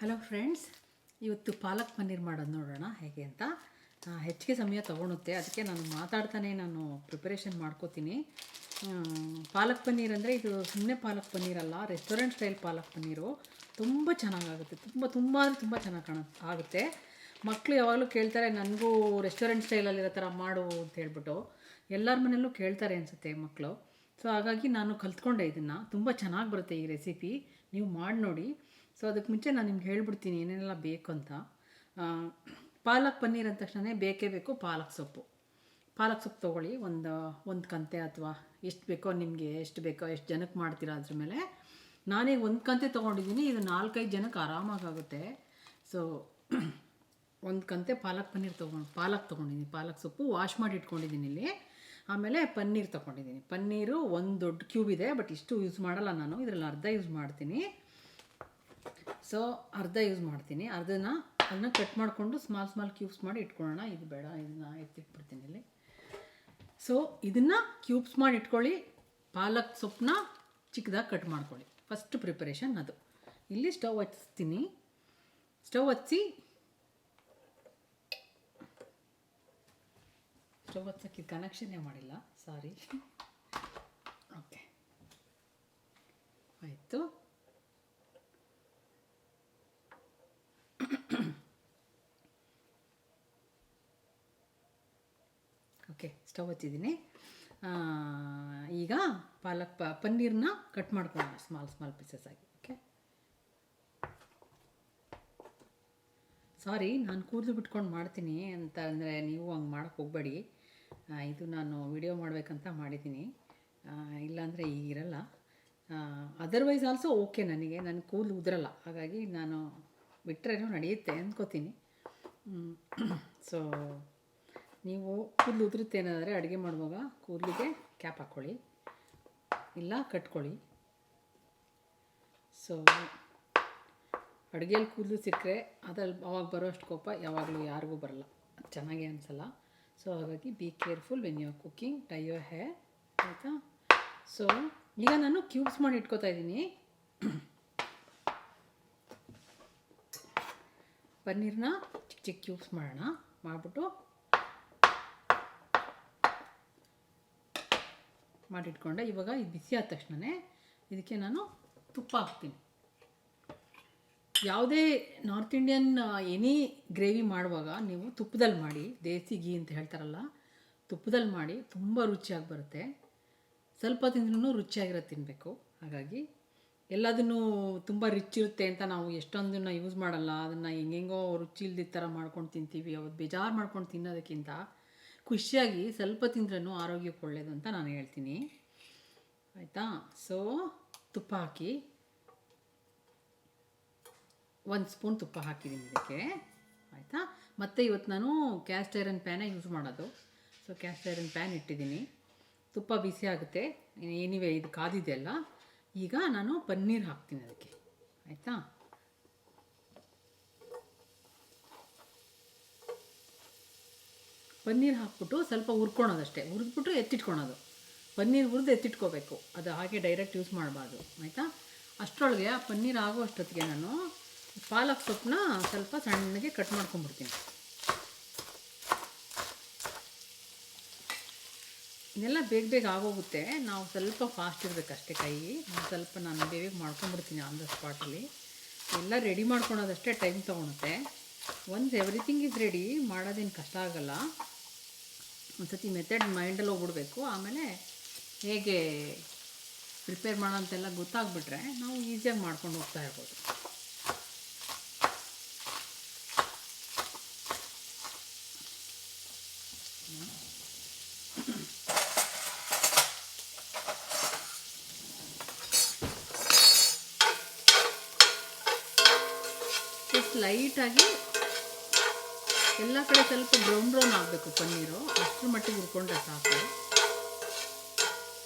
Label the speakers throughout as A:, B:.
A: Hello friends, ಇವತ್ತು ಪಾಲಕ್ ಪನ್ನೀರ್ ಮಾಡೋದು ನೋಡೋಣ ಹೇಗೆ ಅಂತ. ಹೆಚ್ಚಿಗೆ ಸಮಯ ತೊಗೊಳುತ್ತೆ, ಅದಕ್ಕೆ ನಾನು ಮಾತಾಡ್ತಾನೆ ನಾನು ಪ್ರಿಪರೇಷನ್ ಮಾಡ್ಕೋತೀನಿ. ಪಾಲಕ್ ಪನ್ನೀರ್ ಅಂದರೆ ಇದು ಸುಮ್ಮನೆ ಪಾಲಕ್ ಪನ್ನೀರ್ ಅಲ್ಲ, ರೆಸ್ಟೋರೆಂಟ್ ಸ್ಟೈಲ್ ಪಾಲಕ್ ಪನ್ನೀರು. ತುಂಬ ಚೆನ್ನಾಗಾಗುತ್ತೆ, ತುಂಬ ಚೆನ್ನಾಗಿ ಆಗುತ್ತೆ. ಮಕ್ಕಳು ಯಾವಾಗಲೂ ಕೇಳ್ತಾರೆ, ನನಗೂ ರೆಸ್ಟೋರೆಂಟ್ ಸ್ಟೈಲಲ್ಲಿರೋ ಥರ ಮಾಡು ಅಂತ ಹೇಳ್ಬಿಟ್ಟು ಎಲ್ಲರ ಮನೆಯಲ್ಲೂ ಕೇಳ್ತಾರೆ ಅನಿಸುತ್ತೆ ಮಕ್ಕಳು. ಸೊ ಹಾಗಾಗಿ ನಾನು ಕಲ್ತ್ಕೊಂಡೆ ಇದನ್ನು. ತುಂಬ ಚೆನ್ನಾಗಿ ಬರುತ್ತೆ ಈ ರೆಸಿಪಿ, ನೀವು ಮಾಡಿ ನೋಡಿ. ಸೊ ಅದಕ್ಕೆ ಮುಂಚೆ ನಾನು ನಿಮ್ಗೆ ಹೇಳ್ಬಿಡ್ತೀನಿ ಏನೇನೆಲ್ಲ ಬೇಕು ಅಂತ. ಪಾಲಕ್ ಪನ್ನೀರ್ ಅಂದ ತಕ್ಷಣ ಬೇಕೇ ಬೇಕು ಪಾಲಕ್ ಸೊಪ್ಪು. ಪಾಲಕ್ ಸೊಪ್ಪು ತೊಗೊಳ್ಳಿ, ಒಂದು ಕಂತೆ ಅಥವಾ ಎಷ್ಟು ಬೇಕೋ ನಿಮಗೆ, ಎಷ್ಟು ಜನಕ್ಕೆ ಮಾಡ್ತೀರಾ ಅದ್ರ ಮೇಲೆ. ನಾನೀಗ ಒಂದು ಕಂತೆ ತೊಗೊಂಡಿದ್ದೀನಿ, ಇದು 4-5 ಜನಕ್ಕೆ ಆರಾಮಾಗುತ್ತೆ. ಸೊ ಒಂದು ಕಂತೆ ಪಾಲಕ್ ತೊಗೊಂಡಿದ್ದೀನಿ. ಪಾಲಕ್ ಸೊಪ್ಪು ವಾಶ್ ಮಾಡಿ ಇಟ್ಕೊಂಡಿದ್ದೀನಿ ಇಲ್ಲಿ. ಆಮೇಲೆ ಪನ್ನೀರ್ ತೊಗೊಂಡಿದ್ದೀನಿ. ಪನ್ನೀರು ಒಂದು ದೊಡ್ಡ ಕ್ಯೂಬ್ ಇದೆ, ಬಟ್ ಇಷ್ಟು ಯೂಸ್ ಮಾಡಲ್ಲ ನಾನು, ಇದರಲ್ಲಿ ಅರ್ಧ ಯೂಸ್ ಮಾಡ್ತೀನಿ. ಸೊ ಅರ್ಧ ಯೂಸ್ ಮಾಡ್ತೀನಿ, ಅದನ್ನು ಕಟ್ ಮಾಡಿಕೊಂಡು ಸ್ಮಾಲ್ ಕ್ಯೂಬ್ಸ್ ಮಾಡಿ ಇಟ್ಕೊಳ್ಳೋಣ. ಇದು ಬೇಡ, ಇದನ್ನು ಎತ್ತಿಟ್ಬಿಡ್ತೀನಿ ಇಲ್ಲಿ. ಸೊ ಇದನ್ನು ಕ್ಯೂಬ್ಸ್ ಮಾಡಿ ಇಟ್ಕೊಳ್ಳಿ. ಪಾಲಕ್ ಸೊಪ್ಪನ್ನ ಚಿಕ್ಕದಾಗಿ ಕಟ್ ಮಾಡ್ಕೊಳ್ಳಿ. ಫಸ್ಟ್ ಪ್ರಿಪರೇಷನ್ ಅದು. ಇಲ್ಲಿ ಸ್ಟವ್ ಹಚ್ತೀನಿ. ಸ್ಟವ್ ಹಚ್ಚೋಕ್ಕೆ ಕನೆಕ್ಷನ್ನೇ ಮಾಡಿಲ್ಲ, ಸಾರಿ. ಓಕೆ, ಆಯಿತು. ಓಕೆ, ಸ್ಟವ್ ಹಚ್ಚಿದ್ದೀನಿ. ಈಗ ಪನ್ನೀರನ್ನ ಕಟ್ ಮಾಡ್ಕೊಳ್ಳೋಣ ಸ್ಮಾಲ್ ಪೀಸಸ್ ಆಗಿ. ಓಕೆ, ಸಾರಿ, ನಾನು ಕೂದಲು ಬಿಟ್ಕೊಂಡು ಮಾಡ್ತೀನಿ ಅಂತ ಅಂದರೆ ನೀವು ಹಂಗೆ ಮಾಡೋಕ್ಕೆ ಹೋಗಬೇಡಿ. ಇದು ನಾನು ವಿಡಿಯೋ ಮಾಡಬೇಕಂತ ಮಾಡಿದ್ದೀನಿ, ಇಲ್ಲಾಂದರೆ ಈಗಿರಲ್ಲ. ಅದರ್ವೈಸ್ ಆಲ್ಸೋ ಓಕೆ, ನನ್ನ ಕೂದಲು ಉದುರಲ್ಲ, ಹಾಗಾಗಿ ನಾನು ಬಿಟ್ಟರೇನೋ ನಡೆಯುತ್ತೆ ಅಂದ್ಕೋತೀನಿ. ಸೊ ನೀವು ಕೂದಲು ಉದುರುತ್ತೆ ಏನಾದರೆ ಅಡುಗೆ ಮಾಡುವಾಗ ಕೂದಲಿಗೆ ಕ್ಯಾಪ್ ಹಾಕ್ಕೊಳ್ಳಿ, ಇಲ್ಲ ಕಟ್ಕೊಳ್ಳಿ. ಸೊ ಅಡುಗೆಯಲ್ಲಿ ಕೂದಲು ಸಿಕ್ಕರೆ ಅವಾಗ ಬರೋಷ್ಟು ಕೋಪ ಯಾವಾಗಲೂ ಯಾರಿಗೂ ಬರಲ್ಲ, ಚೆನ್ನಾಗೇ ಅನಿಸಲ್ಲ. ಸೊ ಹಾಗಾಗಿ be careful when you are cooking, tie your hair, ಆಯಿತಾ? ಸೊ ಈಗ ನಾನು ಕ್ಯೂಬ್ಸ್ ಮಾಡಿ ಇಟ್ಕೋತಾ ಇದ್ದೀನಿ. ಪನ್ನೀರನ್ನ ಚಿಕ್ಕ ಕ್ಯೂಬ್ಸ್ ಮಾಡಿಬಿಟ್ಟು ಮಾಡಿಟ್ಕೊಂಡೆ. ಇವಾಗ ಇದು ಬಿಸಿ ಆದ ತಕ್ಷಣವೇ ಇದಕ್ಕೆ ನಾನು ತುಪ್ಪ ಹಾಕ್ತೀನಿ. ಯಾವುದೇ ನಾರ್ತ್ ಇಂಡಿಯನ್ ಎನಿ ಗ್ರೇವಿ ಮಾಡುವಾಗ ನೀವು ತುಪ್ಪದಲ್ಲಿ ಮಾಡಿ, ದೇಸಿ ಗೀ ಅಂತ ಹೇಳ್ತಾರಲ್ಲ, ತುಪ್ಪದಲ್ಲಿ ಮಾಡಿ, ತುಂಬ ರುಚಿಯಾಗಿ ಬರುತ್ತೆ. ಸ್ವಲ್ಪ ತಿಂದ್ರೂ ರುಚಿಯಾಗಿರೋದು ತಿನ್ನಬೇಕು. ಹಾಗಾಗಿ ಎಲ್ಲದನ್ನು ತುಂಬ ರಿಚ್ ಇರುತ್ತೆ ಅಂತ ನಾವು ಎಷ್ಟೊಂದನ್ನು ಯೂಸ್ ಮಾಡಲ್ಲ, ಅದನ್ನು ಹೆಂಗೆಂಗೋ ರುಚಿ ಇಲ್ದಿದ್ದ ಥರ ಮಾಡ್ಕೊಂಡು ತಿಂತೀವಿ. ಅವತ್ತು ಬೇಜಾರು ಮಾಡ್ಕೊಂಡು ತಿನ್ನೋದಕ್ಕಿಂತ ಖುಷಿಯಾಗಿ ಸ್ವಲ್ಪ ತಿಂದ್ರೂ ಆರೋಗ್ಯಕ್ಕೆ ಒಳ್ಳೆಯದು ಅಂತ ನಾನು ಹೇಳ್ತೀನಿ, ಆಯಿತಾ? ಸೊ ತುಪ್ಪ ಹಾಕಿ, 1 ಸ್ಪೂನ್ ತುಪ್ಪ ಹಾಕಿದ್ದೀನಿ ಇದಕ್ಕೆ, ಆಯಿತಾ? ಮತ್ತು ಇವತ್ತು ನಾನು ಕ್ಯಾಸ್ಟ್ ಐರನ್ ಪ್ಯಾನೇ ಯೂಸ್ ಮಾಡೋದು. ಸೊ ಕ್ಯಾಸ್ಟ್ ಐರನ್ ಪ್ಯಾನ್ ಇಟ್ಟಿದ್ದೀನಿ. ತುಪ್ಪ ಬಿಸಿ ಆಗುತ್ತೆ, ಏನಿವೆ ಇದು ಕಾದಿದೆ ಅಲ್ಲ. ಈಗ ನಾನು ಪನ್ನೀರ್ ಹಾಕ್ತೀನಿ ಅದಕ್ಕೆ, ಆಯಿತಾ? ಪನ್ನೀರ್ ಹಾಕ್ಬಿಟ್ಟು ಸ್ವಲ್ಪ ಹುರ್ಕೊಳೋದಷ್ಟೇ, ಹುರಿದ್ಬಿಟ್ಟು ಎತ್ತಿಟ್ಕೊಳೋದು. ಪನ್ನೀರ್ ಹುರಿದು ಎತ್ತಿಟ್ಕೋಬೇಕು, ಅದು ಹಾಗೆ ಡೈರೆಕ್ಟ್ ಯೂಸ್ ಮಾಡಬಾರ್ದು, ಆಯಿತಾ? ಅಷ್ಟರೊಳಗೆ ಆ ಪನ್ನೀರ್ ಆಗೋ ಅಷ್ಟೊತ್ತಿಗೆ ನಾನು ಪಾಲಕ್ ಸೊಪ್ಪನ್ನ ಸ್ವಲ್ಪ ಸಣ್ಣಗೆ ಕಟ್ ಮಾಡ್ಕೊಂಡ್ಬಿಡ್ತೀನಿ. ಇದೆಲ್ಲ ಬೇಗ ಆಗೋಗುತ್ತೆ, ನಾವು ಸ್ವಲ್ಪ ಫಾಸ್ಟ್ ಇರಬೇಕಷ್ಟೇ ಕೈ. ನಾನು ಬೇಗ ಮಾಡ್ಕೊಂಡ್ಬಿಡ್ತೀನಿ ಆನ್ ದ ಸ್ಪಾಟಲ್ಲಿ. ಎಲ್ಲ ರೆಡಿ ಮಾಡ್ಕೊಳೋದಷ್ಟೇ ಟೈಮ್ ತೊಗೊಳುತ್ತೆ. ಒನ್ಸ್ ಎವ್ರಿಥಿಂಗ್ ಈಸ್ ರೆಡಿ, ಮಾಡೋದೇನು ಕಷ್ಟ ಆಗೋಲ್ಲ. ಒಂದು ಸತಿ ಮೆಥಡ್ ಮೈಂಡಲ್ಲಿ ಹೋಗ್ಬಿಡ್ಬೇಕು, ಆಮೇಲೆ ಹೇಗೆ ಪ್ರಿಪೇರ್ ಮಾಡೋಂತೆಲ್ಲ ಗೊತ್ತಾಗ್ಬಿಟ್ರೆ ನಾವು ಈಸಿಯಾಗಿ ಮಾಡ್ಕೊಂಡು ಹೋಗ್ತಾ ಇರ್ಬೋದು. ಲೈಟಾಗಿ ಎಲ್ಲ ಕಡೆ ಸ್ವಲ್ಪ ಬ್ರೌನ್ ಆಗಬೇಕು ಪನ್ನೀರು, ಅಷ್ಟರ ಮಟ್ಟಿಗೆ ಹುರ್ಕೊಂಡ್ರೆ ಸಾಕು.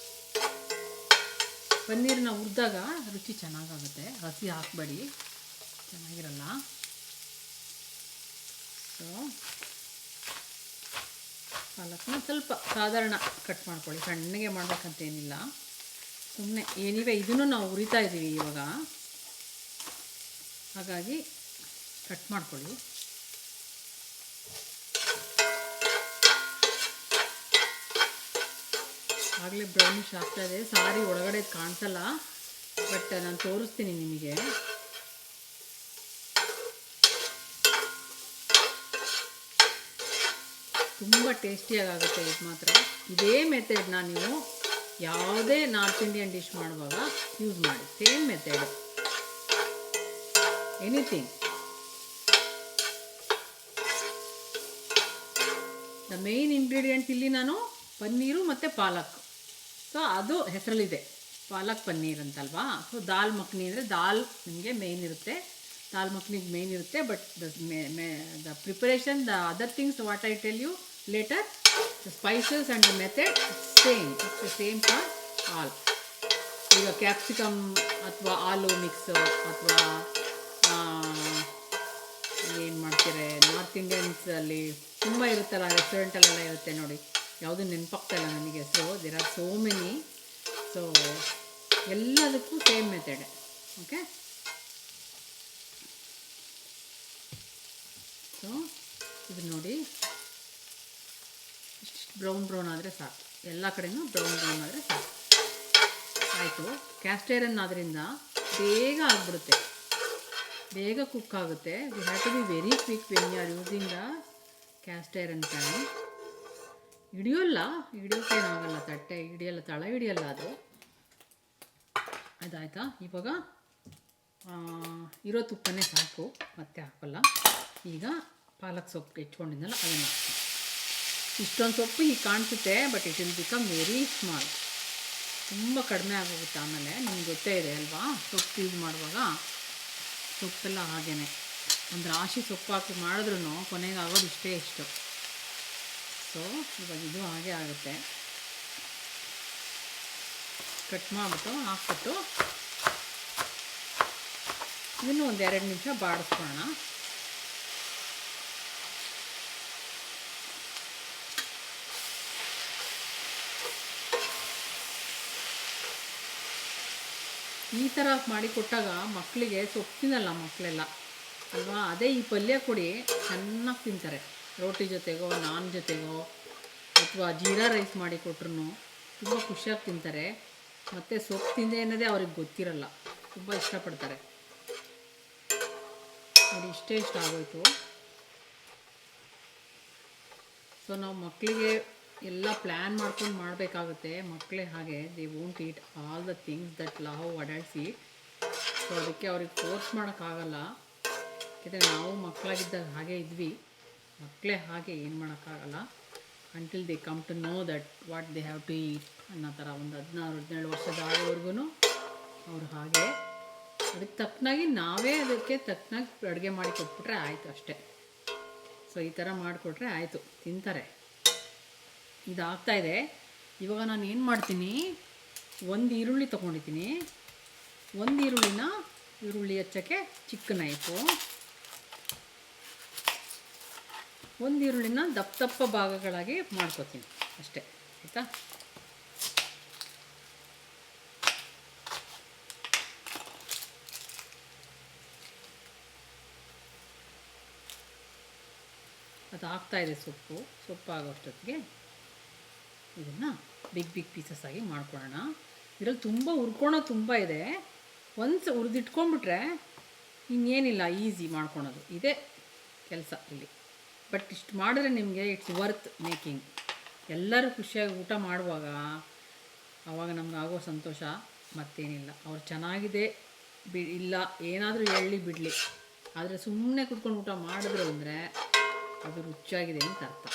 A: ಪನ್ನೀರನ್ನ ಹುರಿದಾಗ ರುಚಿ ಚೆನ್ನಾಗಾಗುತ್ತೆ, ಹಸಿ ಹಾಕಬೇಡಿ, ಚೆನ್ನಾಗಿರಲ್ಲ. ಸೊ ಪಾಲಕ್ನ ಸ್ವಲ್ಪ ಸಾಧಾರಣ ಕಟ್ ಮಾಡ್ಕೊಳ್ಳಿ, ಸಣ್ಣಗೆ ಮಾಡಬೇಕಂತೇನಿಲ್ಲ. ಸುಮ್ಮನೆ ಏನಿವೆ ಇದನ್ನು ನಾವು ಹುರಿತಾ ಇದ್ದೀವಿ ಇವಾಗ, ಹಾಗಾಗಿ ಕಟ್ ಮಾಡ್ಕೊಳ್ಳಿ. ಆಗಲೇ ಬ್ರೌನಿಷ್ ಆಗ್ತಾಯಿದೆ. ಸಾರಿ ಒಳಗಡೆ ಕಾಣಿಸಲ್ಲ, ಬಟ್ ನಾನು ತೋರಿಸ್ತೀನಿ ನಿಮಗೆ. ತುಂಬ ಟೇಸ್ಟಿಯಾಗುತ್ತೆ ಇದು ಮಾತ್ರ. ಇದೇ ಮೆಥಡ್ನ ನೀವು ಯಾವುದೇ ನಾರ್ತ್ ಇಂಡಿಯನ್ ಡಿಶ್ ಮಾಡುವಾಗ ಯೂಸ್ ಮಾಡಿ. Same method, anything. The main ingredient ಇಲ್ಲಿ ನಾನು ಪನ್ನೀರು ಮತ್ತು ಪಾಲಕ್. ಸೊ ಅದು ಹೆಸರಲ್ಲಿದೆ, ಪಾಲಕ್ ಪನ್ನೀರ್ ಅಂತಲ್ವಾ. ಸೊ ದಾಲ್ ಮಖನಿ ಅಂದರೆ ದಾಲ್ ನಿಮಗೆ ಮೇಯ್ನ್ ಇರುತ್ತೆ, ದಾಲ್ ಮಖನಿಗೆ ಮೇಯ್ನ್ ಇರುತ್ತೆ. But the preparation, the other things what I tell you later, the spices and the method same. It's the same for all. ಈಗ ಕ್ಯಾಪ್ಸಿಕಮ್ ಅಥವಾ ಆಲೂ ಮಿಕ್ಸು ಅಥವಾ ಏನು ಮಾಡ್ತೀರಿ ನಾರ್ತ್ ಇಂಡಿಯನ್ಸಲ್ಲಿ ತುಂಬ ಇರುತ್ತಲ್ಲ, ರೆಸ್ಟೋರೆಂಟಲ್ಲೆಲ್ಲ ಇರುತ್ತೆ ನೋಡಿ, ಯಾವುದೂ ನೆನಪಾಗ್ತಾಯಿಲ್ಲ ನನಗೆ ಹೆಸರು. There are so many. So ಎಲ್ಲದಕ್ಕೂ ಸೇಮ್ ಮೆಥಡ್. ಓಕೆ, ಸೊ ಇದು ನೋಡಿ, ಇಷ್ಟು ಬ್ರೌನ್ ಆದರೆ ಸಾಕು. ಎಲ್ಲ ಕಡೆಯೂ ಬ್ರೌನ್ ಆದರೆ ಸಾಕು. ಆಯಿತು. ಕ್ಯಾಸ್ಟ್ ಐರನ್ ಆದ್ದರಿಂದ ಬೇಗ ಆಗಿಬಿಡುತ್ತೆ, ಬೇಗ ಕುಕ್ ಆಗುತ್ತೆ. We have to be very quick when you are using the cast iron pan. ಹಿಡಿಯೋಕ್ಕೇನಾಗಲ್ಲ, ತಟ್ಟೆ ಹಿಡಿಯಲ್ಲ, ತಳ ಹಿಡಿಯಲ್ಲ ಅದು. ಅದಾಯ್ತಾ? ಇವಾಗ ಇರೋ ತುಪ್ಪನೇ ಸಾಕು, ಮತ್ತೆ ಹಾಕಲ್ಲ. ಈಗ ಪಾಲಕ್ ಸೊಪ್ಪು ಇಟ್ಕೊಂಡಿದ್ದಲ್ಲ ಅದನ್ನು ಹಾಕ್ತೀನಿ. ಇಷ್ಟೊಂದು ಸೊಪ್ಪು ಹೀಗೆ ಕಾಣಿಸುತ್ತೆ, but it will become very small. ತುಂಬ ಕಡಿಮೆ ಆಗೋಗುತ್ತೆ ಆಮೇಲೆ. ನಿಮ್ಗೆ ಗೊತ್ತೇ ಇದೆ ಅಲ್ವಾ, ಸೊಪ್ಪು ಯೂಸ್ ಮಾಡುವಾಗ ಸೊಪ್ಪೆಲ್ಲ ಹಾಗೇ ಒಂದು ರಾಶಿ ಸೊಪ್ಪು ಹಾಕಿ ಮಾಡಿದ್ರೂ ಕೊನೆಗೆ ಆಗೋದು ಇಷ್ಟು. ಸೊ ಇವಾಗ ಇದು ಹಾಗೆ ಆಗುತ್ತೆ. ಕಟ್ ಮಾಡಿಬಿಟ್ಟು ಹಾಕ್ಬಿಟ್ಟು ಇನ್ನೂ ಒಂದು 2 ನಿಮಿಷ ಬಾಡಿಸ್ಕೊಳ್ಳೋಣ. ಈ ಥರ ಮಾಡಿಕೊಟ್ಟಾಗ ಮಕ್ಕಳಿಗೆ ಸೊಪ್ಪು ತಿನ್ನಲ್ಲ ಮಕ್ಕಳೆಲ್ಲ ಅಲ್ವಾ. ಅದೇ ಈ ಪಲ್ಯ ಕೊಡಿ, ಚೆನ್ನಾಗಿ ತಿಂತಾರೆ. ರೋಟಿ ಜೊತೆಗೋ ನಾನ್ ಜೊತೆಗೋ ಅಥವಾ ಜೀರಾ ರೈಸ್ ಮಾಡಿ ಕೊಟ್ರು ತುಂಬ ಖುಷಿಯಾಗಿ ತಿಂತಾರೆ. ಮತ್ತು ಸೊಪ್ಪು ತಿಂದೆ ಅನ್ನೋದೇ ಅವ್ರಿಗೆ ಗೊತ್ತಿರಲ್ಲ, ತುಂಬ ಇಷ್ಟಪಡ್ತಾರೆ ನೋಡಿ. ಇಷ್ಟ ಆಗೋಯ್ತು. ಸೊ ನಾವು ಮಕ್ಕಳಿಗೆ ಎಲ್ಲ ಪ್ಲ್ಯಾನ್ ಮಾಡ್ಕೊಂಡು ಮಾಡಬೇಕಾಗುತ್ತೆ. ಮಕ್ಕಳೇ ಹಾಗೆ, they won't eat all the things that love adults eat. So ಅದಕ್ಕೆ ಅವ್ರಿಗೆ ಫೋರ್ಸ್ ಮಾಡೋಕ್ಕಾಗಲ್ಲ. ಯಾಕೆಂದರೆ ನಾವು ಮಕ್ಕಳಾಗಿದ್ದಾಗ ಹಾಗೆ ಇದ್ವಿ, ಮಕ್ಕಳೇ ಹಾಗೆ, ಏನು ಮಾಡೋಕ್ಕಾಗಲ್ಲ. Until they come to know that what they have to eat ಅನ್ನೋ ಥರ. ಒಂದು 16-17 ವರ್ಷದ ಆಗೋವರೆಗೂ ಅವ್ರು ಹಾಗೆ. ಅದಕ್ಕೆ ತಕ್ಕನಾಗಿ ನಾವೇ ಅದಕ್ಕೆ ತಕ್ಕನಾಗಿ ಅಡುಗೆ ಮಾಡಿ ಕೊಟ್ಬಿಟ್ರೆ ಆಯಿತು ಅಷ್ಟೇ. ಸೊ ಈ ಥರ ಮಾಡಿಕೊಟ್ರೆ ಆಯಿತು, ತಿಂತಾರೆ. ಇದಾಗ್ತಾಯಿದೆ. ಇವಾಗ ನಾನು ಏನು ಮಾಡ್ತೀನಿ, ಒಂದು ಈರುಳ್ಳಿ ತೊಗೊಂಡಿದ್ದೀನಿ. ಒಂದು ಈರುಳ್ಳಿ ಹಚ್ಚೋಕ್ಕೆ ಚಿಕ್ಕ ನೈಫು. ಒಂದು ಈರುಳ್ಳಿನ ದಪ್ಪ ಭಾಗಗಳಾಗಿ ಮಾಡ್ಕೊತೀನಿ ಅಷ್ಟೇ, ಆಯಿತಾ. ಅದು ಆಗ್ತಾಯಿದೆ ಸೊಪ್ಪು ಆಗೋಷ್ಟೊತ್ತಿಗೆ ಇದನ್ನು ಬಿಗ್ ಪೀಸಸ್ ಆಗಿ ಮಾಡ್ಕೊಳ್ಳೋಣ. ಇದರಲ್ಲಿ ತುಂಬ ಹುರ್ಕೊಳೋದು ತುಂಬ ಇದೆ. ಒನ್ಸ್ ಹುರಿದಿಟ್ಕೊಂಡ್ಬಿಟ್ರೆ ಇನ್ನೇನಿಲ್ಲ, ಈಸಿ ಮಾಡ್ಕೊಳೋದು. ಇದೇ ಕೆಲಸ ಇಲ್ಲಿ. ಬಟ್ ಇಷ್ಟು ಮಾಡಿದ್ರೆ ನಿಮಗೆ ಇಟ್ಸ್ ವರ್ತ್ ಮೇಕಿಂಗ್. ಎಲ್ಲರೂ ಖುಷಿಯಾಗಿ ಊಟ ಮಾಡುವಾಗ ಆವಾಗ ನಮ್ಗೆ ಆಗೋ ಸಂತೋಷ ಮತ್ತೇನಿಲ್ಲ. ಅವ್ರು ಚೆನ್ನಾಗಿದೆ ಇಲ್ಲ ಏನಾದರೂ ಹೇಳಿ ಬಿಡಲಿ, ಆದರೆ ಸುಮ್ಮನೆ ಕುತ್ಕೊಂಡು ಊಟ ಮಾಡಿದ್ರು ಅಂದರೆ ಅದು ರುಚಿಯಾಗಿದೆ ಅಂತ ಅರ್ಥ.